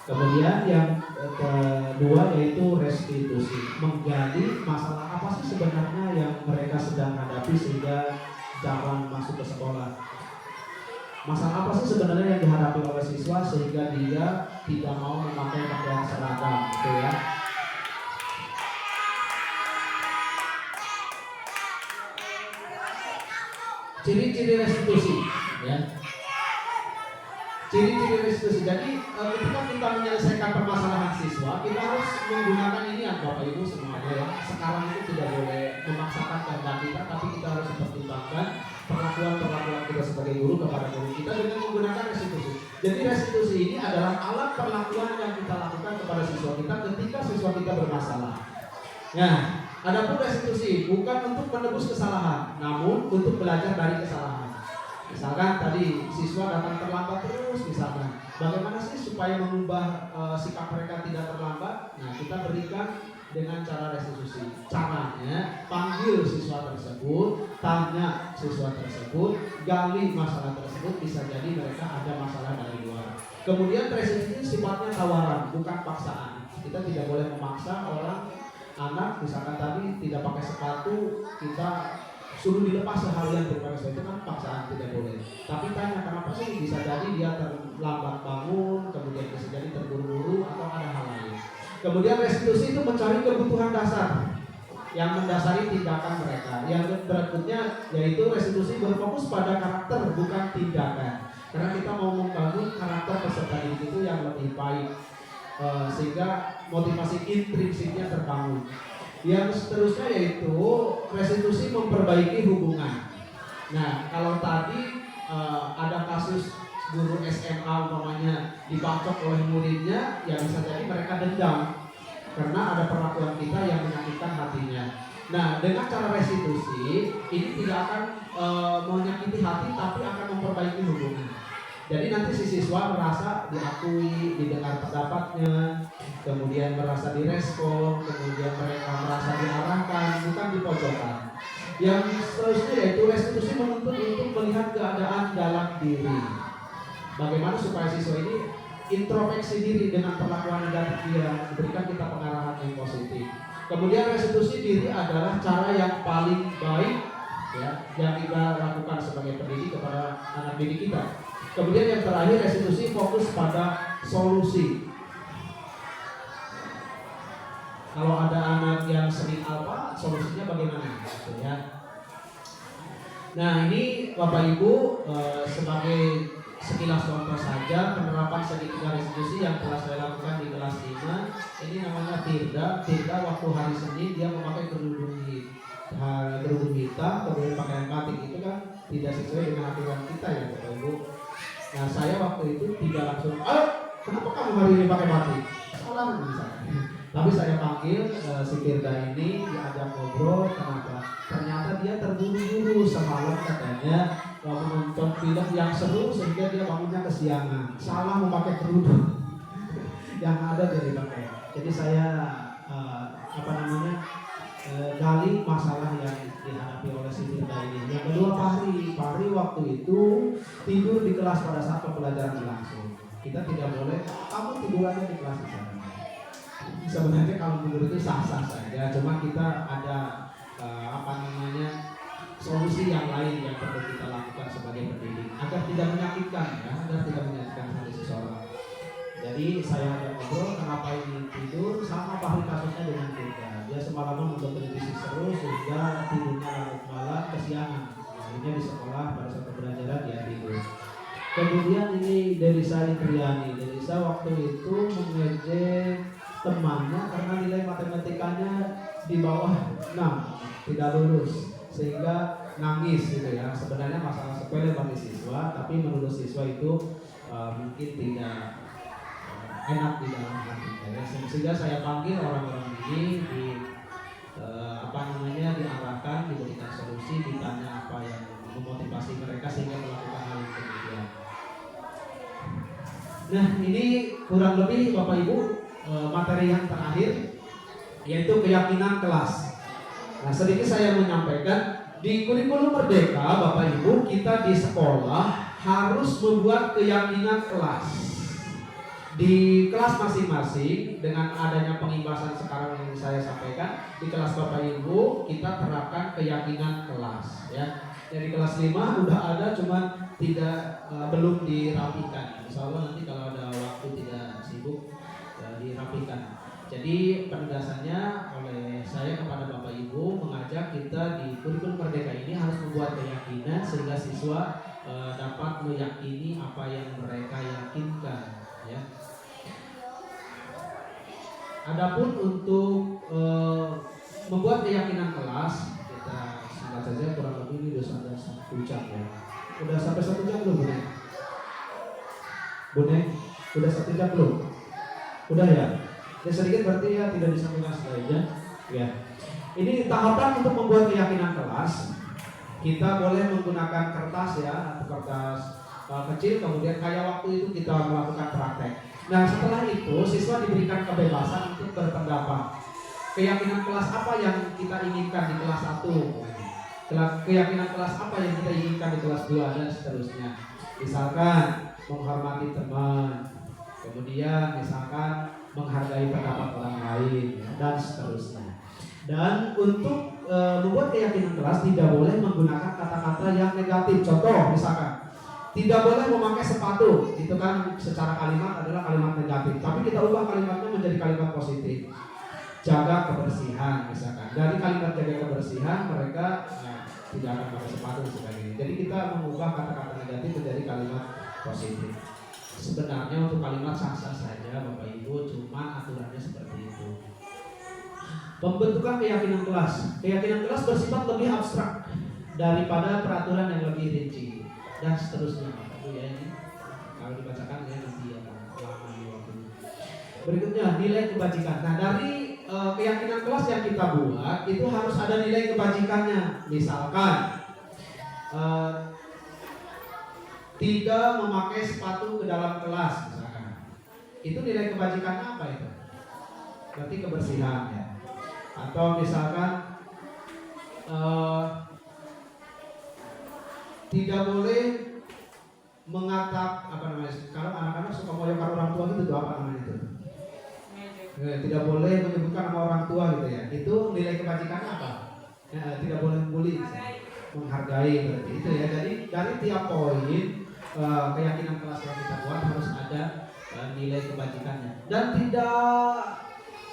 Kemudian yang kedua yaitu restitusi, menggali masalah apa sih sebenarnya yang mereka sedang hadapi sehingga jarang masuk ke sekolah. Masalah apa sih sebenarnya yang dihadapi oleh siswa sehingga dia tidak mau memakai pakaian seragam, gitu ya. Ciri-ciri restitusi, ya. Ciri-ciri restitusi. Jadi ketika kita menyelesaikan permasalahan siswa, kita harus menggunakan ini ya Bapak Ibu semuanya ya. Sekarang itu tidak boleh memaksakan kehendak kita, tapi kita harus mempertimbangkan perlakuan kita sebagai guru kepada guru kita dengan menggunakan restitusi. Jadi restitusi ini adalah alat perlakuan yang kita lakukan kepada siswa kita ketika siswa kita bermasalah. Nah, adapun restitusi bukan untuk menebus kesalahan, namun untuk belajar dari kesalahan. Misalkan tadi siswa datang terlambat terus misalkan, bagaimana sih supaya mengubah sikap mereka tidak terlambat? Nah, kita berikan dengan cara restitusi. Caranya panggil siswa tersebut, tanya siswa tersebut, gali masalah tersebut, bisa jadi mereka ada masalah dari luar. Kemudian restitusi sifatnya tawaran, bukan paksaan. Kita tidak boleh memaksa orang, anak misalkan tadi tidak pakai sepatu, kita suruh dilepas seharian daripada itu kan paksaan, tidak boleh. Tapi tanya kenapa sih, bisa jadi dia terlambat bangun, kemudian bisa jadi terburu-buru atau ada hal lain. Kemudian restitusi itu mencari kebutuhan dasar yang mendasari tindakan mereka. Yang berikutnya yaitu restitusi berfokus pada karakter bukan tindakan. Karena kita mau membangun karakter peserta didik itu yang lebih baik, sehingga motivasi intrinsiknya terbangun. Yang seterusnya yaitu restitusi memperbaiki hubungan. Nah, kalau tadi ada kasus guru SMA umpamanya dibacok oleh muridnya, ya bisa jadi mereka dendam karena ada perlakuan kita yang menyakitkan hatinya. Nah, dengan cara restitusi ini tidak akan menyakiti hati, tapi akan memperbaiki hubungan. Jadi nanti si siswa merasa diakui, didengar pendapatnya, kemudian merasa direspon, kemudian mereka merasa diarahkan, bukan dipojokkan. Yang seterusnya yaitu restitusi menuntut untuk melihat keadaan dalam diri. Bagaimana supaya siswa ini introspeksi diri dengan perlakuan negatif dia, berikan kita pengarahan yang positif. Kemudian restitusi diri adalah cara yang paling baik ya, yang kita lakukan sebagai pendidik kepada anak didik kita. Kemudian yang terakhir restitusi fokus pada solusi. Kalau ada anak yang sering alpa, solusinya bagaimana? Ya. Nah ini Bapak Ibu sebagai sekilas contoh saja penerapan segitiga restitusi yang telah saya lakukan di kelas 5. Ini namanya Tirda. Tirda waktu hari Senin dia memakai kerudung hitam, kemudian pakaian batik, itu kan tidak sesuai dengan aturan kita ya Bapak Ibu. Nah saya waktu itu tidak langsung, kenapa kamu hari ini pakai batik? Salah misalnya. Tapi saya panggil si Tirda ini, diajak ngobrol, kenapa? Ternyata dia terburu-buru semalam katanya menonton film yang seru sehingga dia bangunnya kesiangan. Salah memakai kerudung yang ada jadi pakai. Jadi saya kali masalah yang dihadapi oleh si Firda ini. Yang kedua, Fahri waktu itu tidur di kelas pada saat pembelajaran berlangsung. Kita tidak boleh, kamu tidur aja di kelas di sana. Sebenarnya kalau tidur itu sah-sah saja, cuma kita ada solusi yang lain yang perlu kita lakukan sebagai pendidik agar tidak menyakitkan, ya, agar tidak menyakitkan hati seseorang. Jadi saya ada ngobrol kenapa ini tidur, sama Fahri kasusnya dengan Firda. Dia semalaman untuk televisi terus sehingga tidurnya larut malam kesiangan. Akhirnya di sekolah pada saat pembelajaran dia tidur. Kemudian ini Delisa Triani. Delisa waktu itu mengejek temannya karena nilai matematikanya di bawah 6, tidak lulus, sehingga nangis gitu ya. Sebenarnya masalah sepele bagi siswa, tapi menurut siswa itu mungkin tidak enak di dalam hatinya ya. Sehingga saya panggil orang-orang ini diarahkan, diberikan solusi, ditanya apa yang memotivasi mereka sehingga melakukan hal yang demikian. Nah, ini kurang lebih Bapak Ibu materi yang terakhir, yaitu keyakinan kelas. Nah, sedikit saya menyampaikan di kurikulum Merdeka, Bapak Ibu, kita di sekolah harus membuat keyakinan kelas. Di kelas masing-masing, dengan adanya pengimbasan sekarang yang saya sampaikan, di kelas Bapak Ibu kita terapkan keyakinan kelas ya. Jadi kelas 5 udah ada, cuman belum dirapikan. Insya Allah nanti kalau ada waktu tidak sibuk dirapikan. Jadi penegasannya oleh saya kepada Bapak Ibu mengajak kita di kurikulum Merdeka ini harus membuat keyakinan sehingga siswa dapat meyakini apa yang mereka yakinkan ya. Adapun untuk membuat keyakinan kelas, kita singkat saja, kurang lebih ini sudah 1 jam ya. Udah sampai 1 jam belum, Bune? Bune, udah 1 jam belum? Udah ya? Ya sedikit berarti ya tidak disampaikan slide-nya. Ya. Ini tahapan untuk membuat keyakinan kelas. Kita boleh menggunakan kertas ya, atau kertas kecil, kemudian kayak waktu itu kita melakukan praktek. Nah, setelah itu siswa diberikan kebebasan untuk berpendapat. Keyakinan kelas apa yang kita inginkan di kelas 1? Keyakinan kelas apa yang kita inginkan di kelas 2 dan seterusnya. Misalkan menghormati teman, kemudian misalkan menghargai pendapat orang lain dan seterusnya. Dan untuk membuat keyakinan kelas tidak boleh menggunakan kata-kata yang negatif. Contoh misalkan tidak boleh memakai sepatu, itu kan secara kalimat adalah kalimat negatif, tapi kita ubah kalimatnya menjadi kalimat positif. Jaga kebersihan misalkan. Dari kalimat jaga kebersihan mereka tidak akan pakai sepatu dan sebagainya. Jadi kita mengubah kata-kata negatif menjadi kalimat positif. Sebenarnya untuk kalimat sah-sah saja Bapak Ibu, cuma aturannya seperti itu. Pembentukan keyakinan kelas. Keyakinan kelas bersifat lebih abstrak daripada peraturan yang lebih rinci dan seterusnya. Itu ya ini. Kalau dibacakan ya nanti ya lama di waktu. Berikutnya nilai kebajikan. Nah, dari keyakinan kelas yang kita buat itu harus ada nilai kebajikannya. Misalkan tidak memakai sepatu ke dalam kelas misalkan. Itu nilai kebajikannya apa itu? Berarti kebersihan ya. Atau misalkan tidak boleh mengatap kalau anak-anak suka moyokkan orang tua gitu tuh apa namanya itu? Tidak boleh menyebutkan nama orang tua gitu ya. Itu nilai kebajikannya apa? Tidak boleh membuli, menghargai berarti itu ya. Jadi dari tiap poin keyakinan kelas yang kita buat harus ada nilai kebajikannya dan tidak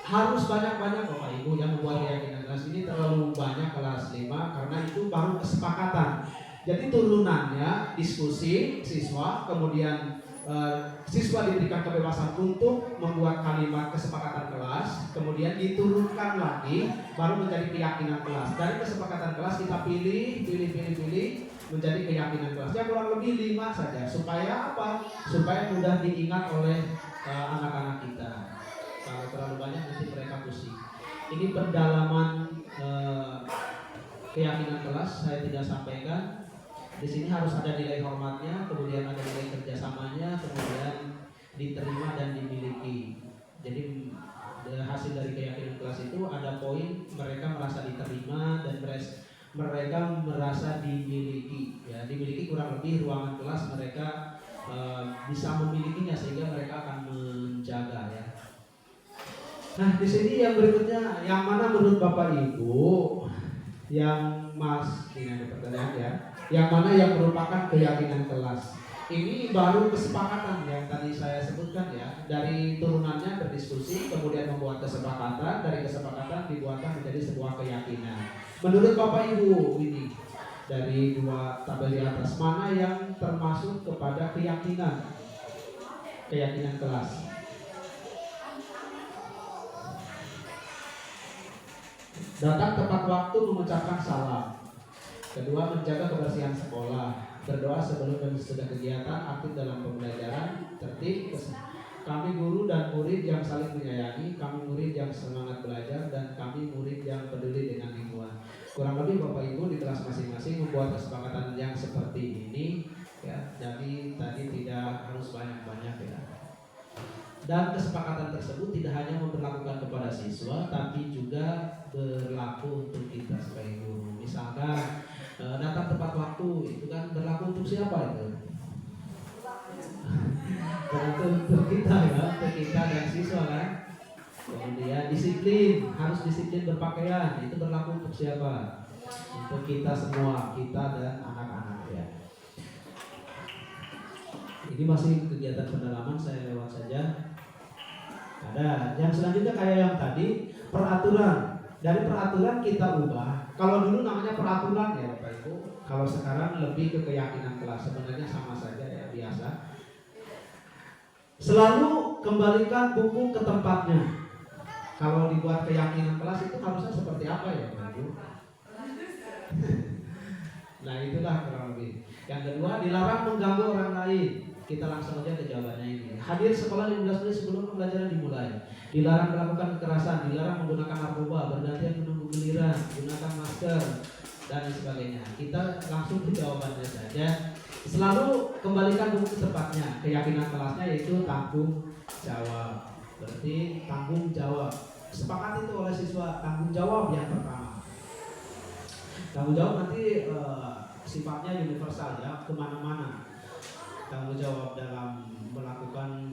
harus banyak-banyak Bapak Ibu yang membuat keyakinan kelas ini terlalu banyak kelas 5 karena itu baru kesepakatan. Jadi turunannya diskusi siswa, kemudian siswa diberikan kebebasan untuk membuat kalimat kesepakatan kelas, kemudian diturunkan lagi baru menjadi keyakinan kelas. Dari kesepakatan kelas kita pilih menjadi keyakinan kelas. Ya kurang lebih 5 saja. Supaya apa? Supaya mudah diingat oleh anak-anak kita. Kalau terlalu banyak nanti mereka pusing. Ini pendalaman keyakinan kelas saya tidak sampaikan. Di sini harus ada nilai hormatnya, kemudian ada nilai kerjasamanya, kemudian diterima dan dimiliki. Jadi hasil dari keyakinan kelas itu ada poin mereka merasa diterima dan mereka merasa dimiliki, ya dimiliki kurang lebih ruangan kelas mereka bisa memilikinya sehingga mereka akan menjaga ya. Nah di sini yang berikutnya yang mana menurut Bapak Ibu yang Mas ini ada pertanyaan ya, yang mana yang merupakan keyakinan kelas? Ini baru kesepakatan yang tadi saya sebutkan ya, dari turunannya berdiskusi kemudian membuat kesepakatan, dari kesepakatan dibuatkan menjadi sebuah keyakinan. Menurut Bapak Ibu ini dari dua tabel di atas mana yang termasuk kepada keyakinan kelas? Datang tepat waktu mengucapkan salam. Kedua, menjaga kebersihan sekolah. Berdoa sebelum dan sesudah kegiatan, aktif dalam pembelajaran, tertib. Kami guru dan murid yang saling menyayangi, kami murid yang semangat belajar, dan kami murid yang peduli dengan lingkungan. Kurang lebih Bapak Ibu di kelas masing-masing membuat kesepakatan yang seperti ini ya. Jadi tadi tidak harus banyak-banyak ya. Dan kesepakatan tersebut tidak hanya memperlakukan kepada siswa, tapi juga berlaku untuk kita sebagai guru. Misalkan datang tepat waktu, itu kan berlaku untuk siapa itu? Berlaku untuk kita ya, untuk kita dan siswa kan. Kemudian disiplin, harus disiplin berpakaian, itu berlaku untuk siapa? Untuk kita semua, kita dan anak-anak ya. Ini masih kegiatan pendalaman, saya lewat saja. Ada yang selanjutnya kayak yang tadi, peraturan. Dari peraturan kita ubah. Kalau dulu namanya peraturan ya Bapak Ibu, kalau sekarang lebih ke keyakinan kelas, sebenarnya sama saja ya, biasa. Selalu kembalikan buku ke tempatnya. Kalau dibuat keyakinan kelas itu harusnya seperti apa ya Bapak Ibu? Nah itulah kurang lebih. Yang kedua, dilarang mengganggu orang lain. Kita langsung aja ke jawabannya ini. Hadir sekolah 15 menit sebelum pembelajaran dimulai. Dilarang melakukan kekerasan, dilarang menggunakan narkoba, bergantian menunggu giliran, gunakan masker, dan sebagainya. Kita langsung ke jawabannya saja. Selalu kembalikan buku ke tempatnya. Keyakinan kelasnya yaitu tanggung jawab. Berarti tanggung jawab. Sepakat itu oleh siswa, tanggung jawab yang pertama. Tanggung jawab nanti sifatnya universal ya, kemana-mana. Tanggung jawab dalam melakukan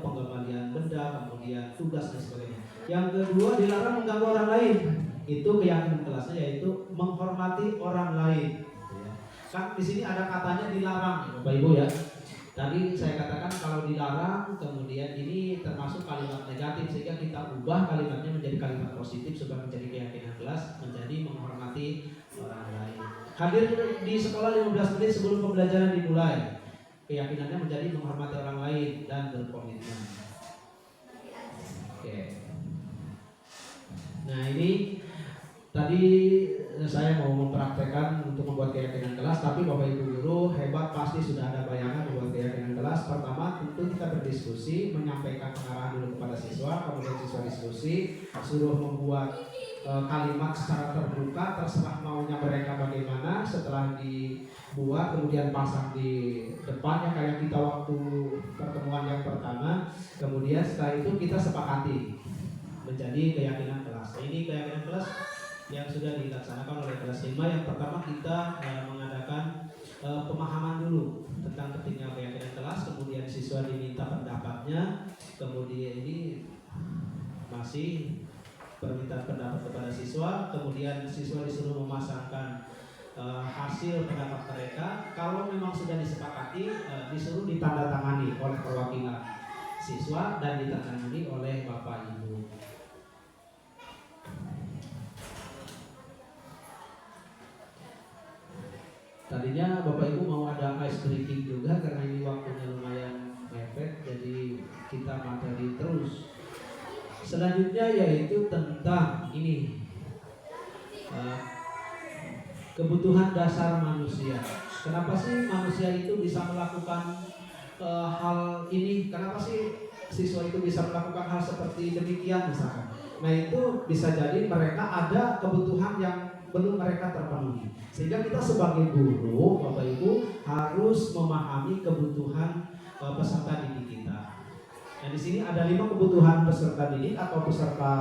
penggembalian benda, kemudian tugas dan sebagainya. Yang kedua, dilarang mengganggu orang lain. Itu keyakinan kelasnya yaitu menghormati orang lain. Kan di sini ada katanya dilarang, Bapak Ibu ya. Tadi saya katakan kalau dilarang, kemudian ini termasuk kalimat negatif sehingga kita ubah kalimatnya menjadi kalimat positif supaya menjadi keyakinan kelas, menjadi menghormati orang lain. Hadir di sekolah 15 menit sebelum pembelajaran dimulai. Keyakinannya menjadi menghormati orang lain dan berkomitmen. Oke. Nah ini tadi saya mau mempraktekkan untuk membuat keyakinan kelas, tapi Bapak Ibu guru hebat pasti sudah ada bayangan membuat keyakinan kelas. Pertama tentu kita berdiskusi, menyampaikan pengarahan dulu kepada siswa, kemudian siswa diskusi, suruh membuat kalimat secara terbuka, terserah maunya mereka bagaimana. Setelah dibuat kemudian pasang di depannya kayak kita waktu pertemuan yang pertama. Kemudian setelah itu kita sepakati menjadi keyakinan kelas. Ini keyakinan kelas yang sudah dilaksanakan oleh kelas 5. Yang pertama kita mengadakan pemahaman dulu tentang pentingnya keyakinan kelas, kemudian siswa diminta pendapatnya, kemudian ini masih permintaan pendapat kepada siswa, kemudian siswa disuruh memasangkan hasil pendapat mereka. Kalau memang sudah disepakati, disuruh ditandatangani oleh perwakilan siswa dan ditandatangani oleh Bapak Ibu. Tadinya Bapak Ibu mau ada ice breaking juga karena ini waktunya lumayan mepet, jadi kita materi terus. Selanjutnya yaitu tentang ini kebutuhan dasar manusia. Kenapa sih manusia itu bisa melakukan hal ini? Kenapa sih siswa itu bisa melakukan hal seperti demikian misalkan? Nah itu bisa jadi mereka ada kebutuhan yang belum mereka terpenuhi. Sehingga kita sebagai guru, Bapak Ibu harus memahami kebutuhan peserta didik kita. Nah, di sini ada 5 kebutuhan peserta didik atau peserta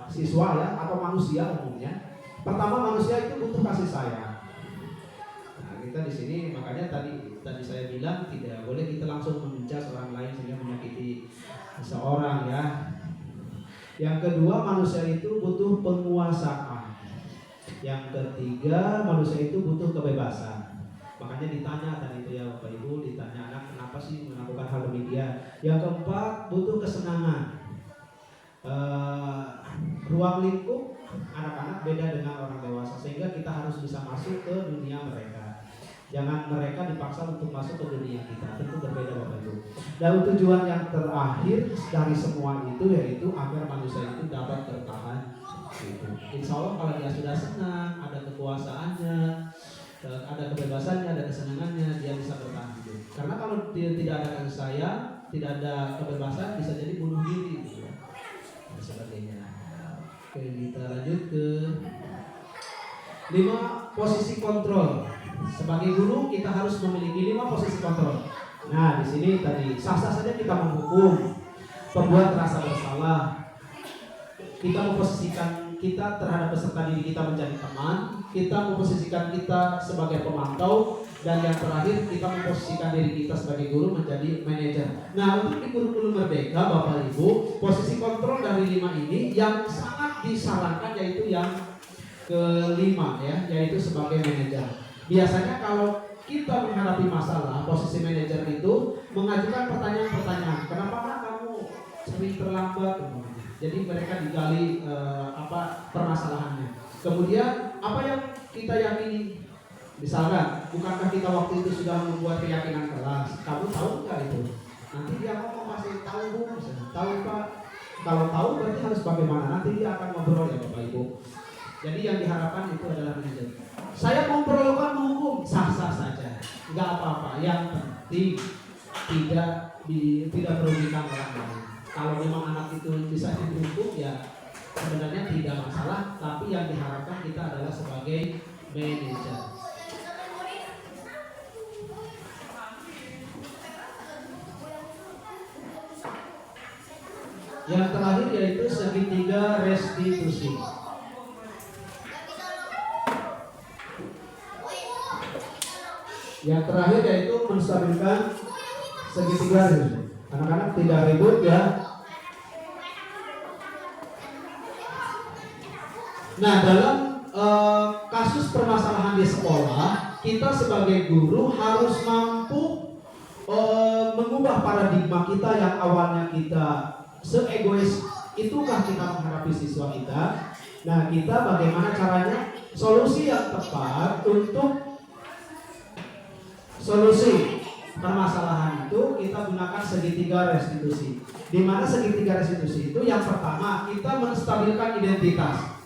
siswa ya, atau manusia umumnya. Pertama, manusia itu butuh kasih sayang. Nah, kita di sini makanya tadi saya bilang tidak boleh kita langsung menjudge orang lain sehingga menyakiti seseorang ya. Yang kedua, manusia itu butuh penguasaan. Yang ketiga, manusia itu butuh kebebasan. Makanya ditanya tadi itu ya Bapak Ibu, ditanya anak kenapa sih melakukan hal demikian. Yang keempat, butuh kesenangan. Ruang lingkup anak-anak beda dengan orang dewasa, sehingga kita harus bisa masuk ke dunia mereka. Jangan mereka dipaksa untuk masuk ke dunia kita, tentu berbeda Bapak Ibu. Dan tujuan yang terakhir dari semua itu yaitu agar manusia itu dapat bertahan. Insya Allah kalau dia sudah senang, ada kekuasaannya, ada kebebasannya, ada kesenangannya, dia bisa bertahan hidup. Karena kalau dia tidak ada kasih sayang, tidak ada kebebasan, bisa jadi bunuh diri gitu ya. Dan sebagainya. Oke, kita lanjut ke 5 posisi kontrol. Sebagai guru kita harus memiliki 5 posisi kontrol. Nah, di sini tadi sah-sah saja kita menghukum, pembuat rasa bersalah. Kita memposisikan kita terhadap peserta didik kita menjadi teman, kita memposisikan kita sebagai pemantau, dan yang terakhir kita memposisikan diri kita sebagai guru menjadi manajer. Nah, untuk di kurikulum Merdeka Bapak Ibu, posisi kontrol dari 5 ini yang sangat disarankan yaitu yang kelima ya, yaitu sebagai manajer. Biasanya kalau kita menghadapi masalah, posisi manajer itu mengajukan pertanyaan-pertanyaan. Kenapa kamu sering terlambat? Jadi mereka digali permasalahannya. Kemudian apa yang kita yakini? Misalkan, bukankah kita waktu itu sudah membuat keyakinan kelas? Kamu tahu nggak itu? Nanti dia ngomong masih tahu Bu, tahu Pak. Kalau tahu berarti harus bagaimana? Nanti dia akan ngobrol ya Bapak Ibu. Jadi yang diharapkan itu adalah manajer. Saya memperlakukan hukum sah-sah saja, nggak apa-apa. Yang penting tidak merugikan orang lain. Kalau memang anak itu bisa dihukum ya sebenarnya tidak masalah. Tapi yang diharapkan kita adalah sebagai manajer. Yang terakhir yaitu segitiga restitusi. Yang terakhir yaitu menstabilkan segitiga restitusi. Anak-anak tidak ribut ya. Nah, dalam kasus permasalahan di sekolah, kita sebagai guru harus mampu mengubah paradigma kita yang awalnya kita se-egois itukah kita menghadapi siswa kita. Nah, kita bagaimana caranya solusi yang tepat untuk solusi permasalahan itu kita gunakan segitiga restitusi. Di mana segitiga restitusi itu yang pertama kita menstabilkan identitas.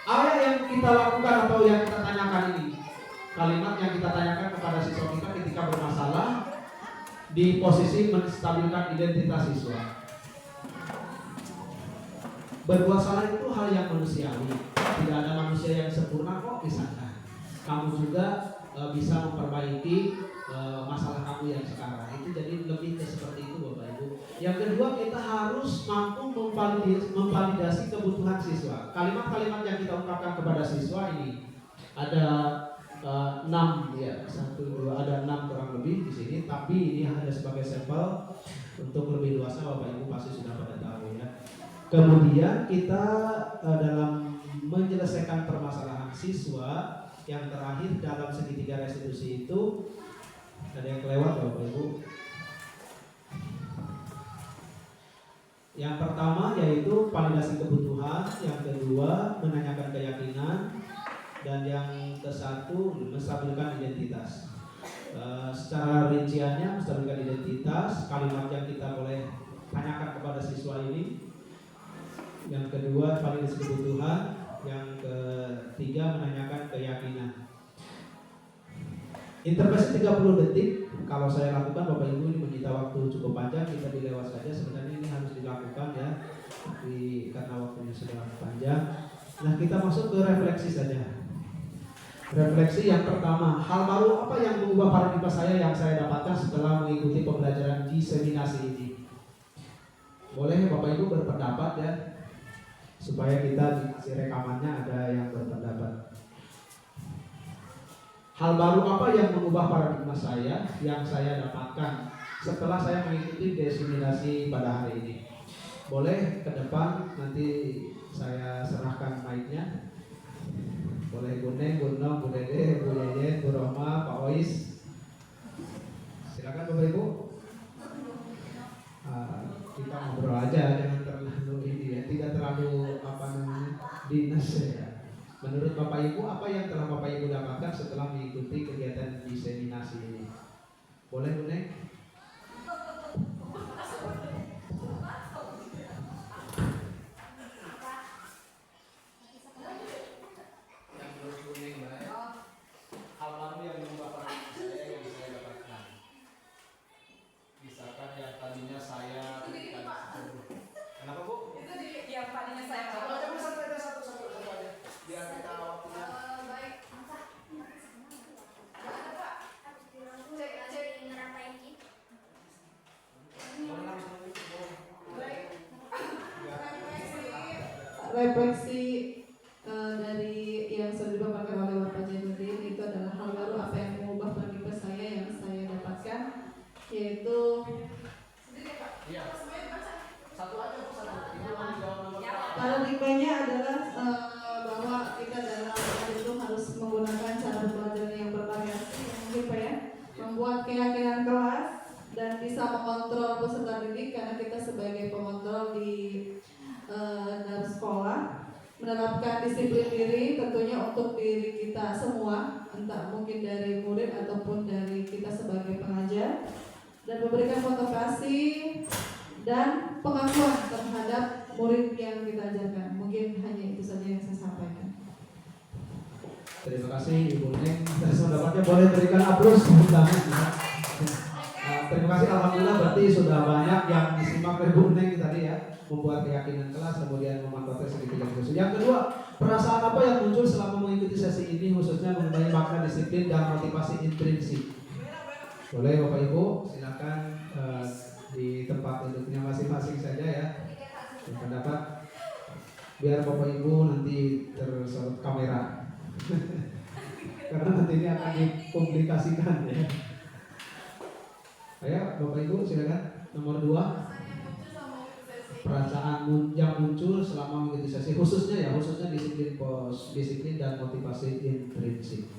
Apa yang kita lakukan atau yang kita tanyakan ini? Kalimat yang kita tanyakan kepada siswa kita ketika bermasalah di posisi menstabilkan identitas siswa. Berbuat salah itu hal yang manusiawi. Tidak ada manusia yang sempurna kok, misalkan. Kamu juga bisa memperbaiki masalah kamu yang sekarang. Itu jadi lebih ke seperti itu Bapak Ibu. Yang kedua, kita harus mampu memvalidasi kebutuhan siswa. Kalimat-kalimat yang kita ungkapkan kepada siswa ini ada 6 ya, 1, 2, ada 6 kurang lebih di sini. Tapi ini hanya sebagai sampel. Untuk lebih luasnya Bapak Ibu pasti sudah pada tahu ya. Kemudian kita dalam menyelesaikan permasalahan siswa, yang terakhir dalam segitiga restitusi itu ada yang kelewat Bapak Ibu. Yang pertama yaitu validasi kebutuhan, yang kedua menanyakan keyakinan, dan yang kesatu menstabilkan identitas. Secara rinciannya menstabilkan identitas, kalimat yang kita boleh tanyakan kepada siswa ini. Yang kedua validasi kebutuhan, yang ketiga menanyakan keyakinan. Intervensi 30 detik kalau saya lakukan Bapak Ibu ini menyita waktu cukup panjang, kita dilewat saja. Sebenarnya ini harus dilakukan ya, tapi karena waktunya sudah panjang. Nah, kita masuk ke refleksi saja. Refleksi yang pertama, hal baru apa yang mengubah paradigma saya yang saya dapatkan setelah mengikuti pembelajaran diseminasi ini? Boleh Bapak Ibu berpendapat ya, supaya kita dikasih rekamannya ada yang berpendapat. Hal baru apa yang mengubah paradigma saya yang saya dapatkan setelah saya mengikuti diseminasi pada hari ini? Boleh ke depan, nanti saya serahkan mic-nya. Boleh Bu Neng, Bu Nom, Bu Dede, Bu Yeye, Bu Roma, Pak Ois. Silakan Bapak Ibu. Kita ngobrol aja, jangan terlalu ini ya, tidak terlalu dinas ya. Menurut Bapak Ibu, apa yang telah Bapak Ibu dapatkan setelah mengikuti kegiatan diseminasi ini? Boleh Bu Neng? Yang menurut Bu Neng, hal baru yang mengubah paradigma saya yang saya dapatkan. Misalkan yang tadinya saya kenapa Bu? Itu yang tadinya saya Satu aja Bu, satu aja. Biar kita waktunya. baik. Refleksi dari yang sudah dipaparkan oleh Bapak Jainuddin itu adalah hal baru apa yang mengubah paradigma saya yang saya dapatkan, yaitu Iya. Satu aja Bu, satu. Ibu mau dijawab nomor berapa? paradigmanya adalah bahwa kita dalam itu harus menggunakan cara belajar yang bervariasi yang mungkin Pak ya, membuat keyakinan kelas dan bisa mengontrol peserta didik karena kita sebagai pengontrol di dalam sekolah menerapkan disiplin diri tentunya untuk diri kita semua, entah mungkin dari murid ataupun dari kita sebagai pengajar, dan memberikan motivasi dan pengakuan terhadap murid yang kita ajarkan. Mungkin hanya itu saja yang saya sampaikan. Terima kasih Ibu Neng. Atas pendapatnya boleh berikan aplaus tepuk tangan ya. Terima kasih, alhamdulillah berarti sudah banyak yang disimak oleh Bu Neng tadi ya, membuat keyakinan kelas kemudian memanfaatkan sedikit yang khusus. Yang kedua, perasaan apa yang muncul selama mengikuti sesi ini khususnya mengenai makna disiplin dan motivasi intrinsik? Boleh Bapak Ibu silakan di tempat duduknya masing-masing saja ya. Berpendapat biar Bapak Ibu nanti tersorot kamera. Karena nanti ini akan dipublikasikan ya. Ayo Bapak Ibu silakan. Nomor 2, perasaan yang muncul selama mengikuti sesi khususnya disiplin dan motivasi intrinsik.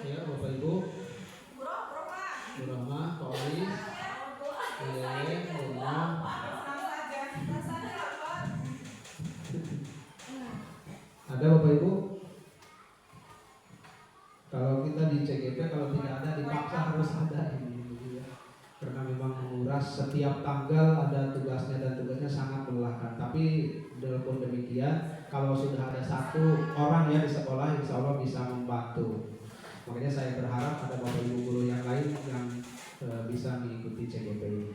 Ya Bapak Ibu, Bu Roma, Pak Olis, Bu Nom. Ada Bapak Ibu? Kalau kita di CGP kalau tidak ada dipaksa harus ada ini ya. Karena memang menguras setiap tanggal ada tugasnya dan tugasnya sangat melelahkan. Tapi walaupun demikian kalau sudah ada satu orang ya di sekolah insya Allah bisa membantu. Makanya saya berharap ada Bapak Ibu guru yang lain yang bisa mengikuti CGP ini.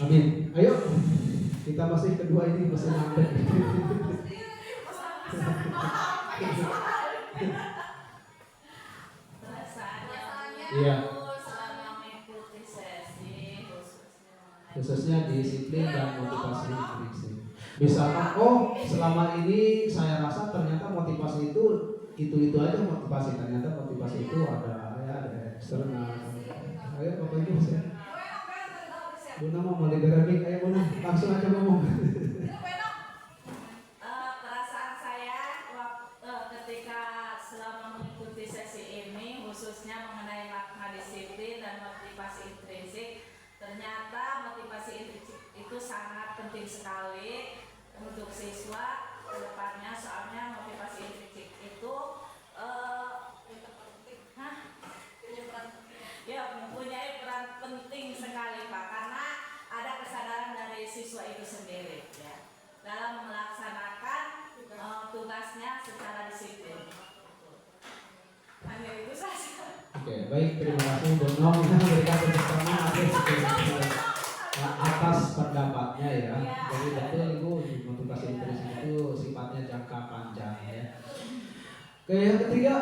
Amin. Ayo kita masih kedua ini masih sampai. Iya. Khususnya disiplin dan motivasi intrinsik. Misalkan, selama ini saya rasa ternyata motivasi itu aja motivasi. Ternyata motivasi itu ada eksternal. Ayo Bapak Ibu saya. Bu Nama mau liberal mic, ayo Bu Nama, langsung aja ngomong. Perasaan saya ketika selama mengikuti sesi ini khususnya mengenai makna disiplin dan motivasi intrinsik, ternyata motivasi intrinsik itu sangat penting sekali untuk siswa ke depannya, soalnya motivasi intrinsik itu mempunyai peran penting sekali Pak, karena ada kesadaran dari siswa itu sendiri ya dalam melaksanakan tugasnya secara disiplin. Hanya itu saja. Oke, baik, terima kasih Bu Nom memberikan bersama atas pendapatnya ya. Jadi betul Ibu, motivasi intrinsik itu sifatnya jangka panjang ya. Oke, yang ketiga.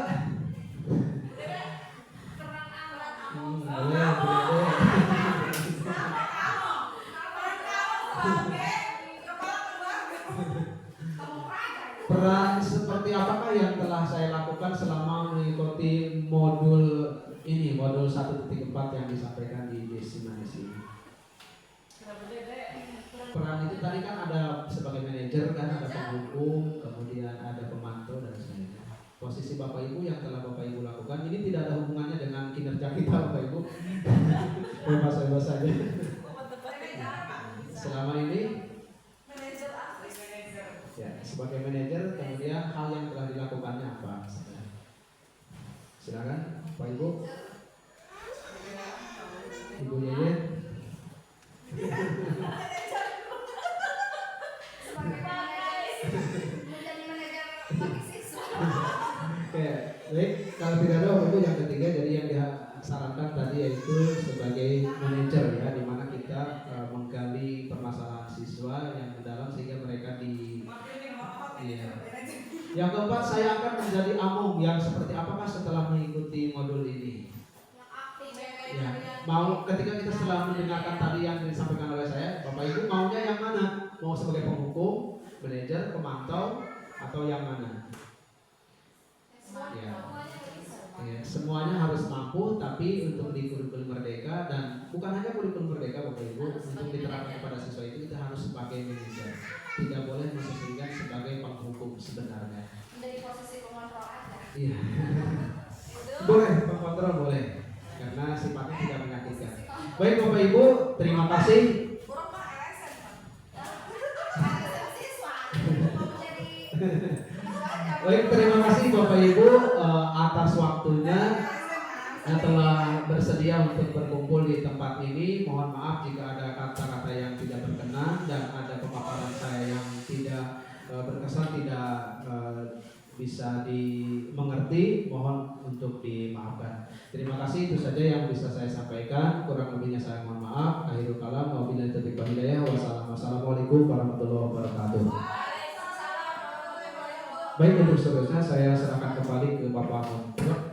Boleh, boleh. Peran seperti apakah yang telah saya lakukan selama mengikuti modul ini, modul 1.4 yang disampaikan di Destinasi ini? Peran itu tadi kan ada sebagai manajer, kan ada penghukum, kemudian ada pemantau dan sebagainya. Posisi Bapak Ibu yang telah Bapak Ibu lakukan ini tidak ada hubungannya dengan kinerja kita, Bapak Ibu. Bebas saja. Selama ini ya, sebagai manajer, kemudian hal yang telah dilakukannya apa? Silakan Pak Ibu. Ibu Yeye. Oke, baik. Kalau tidak ada Bapak Ibu, yang ketiga jadi yang disarankan tadi yaitu sebagai manajer ya, di mana kita menggali permasalahan siswa yang mendalam sehingga mereka di iya. Yang keempat, saya akan menjadi among yang seperti apakah setelah mengikuti modul ini? Ya, mau ketika kita setelah mendengarkan tadi yang disampaikan oleh saya, Bapak Ibu maunya yang mana? Mau sebagai penghukum, manajer, pemantau, atau yang mana? Ya. Ya, semuanya harus mampu, tapi untuk di kurikulum merdeka dan bukan hanya kurikulum merdeka Bapak Ibu, untuk diterapkan kepada siswa itu kita harus sebagai manajer, tidak boleh disesuaikan sebagai penghukum sebenarnya. Dari posisi pengontrol aja. Iya. Boleh, pengontrol boleh, karena sifatnya tidak menyakitkan. Baik Bapak Ibu, terima kasih. Baik, terima kasih Bapak Ibu atas waktunya yang telah bersedia untuk berkumpul di tempat ini. Mohon maaf jika ada kata-kata yang tidak berkenan dan ada pemaparan saya yang tidak berkesan, tidak bisa dimengerti. Mohon untuk dimaafkan. Terima kasih, itu saja yang bisa saya sampaikan. Kurang lebihnya saya mohon maaf. Akhirul kalam, wabillahi taufiq wal hidayah. Wassalamualaikum warahmatullahi wabarakatuh. Baik, untuk seterusnya saya serahkan kembali ke Bapak Menteri.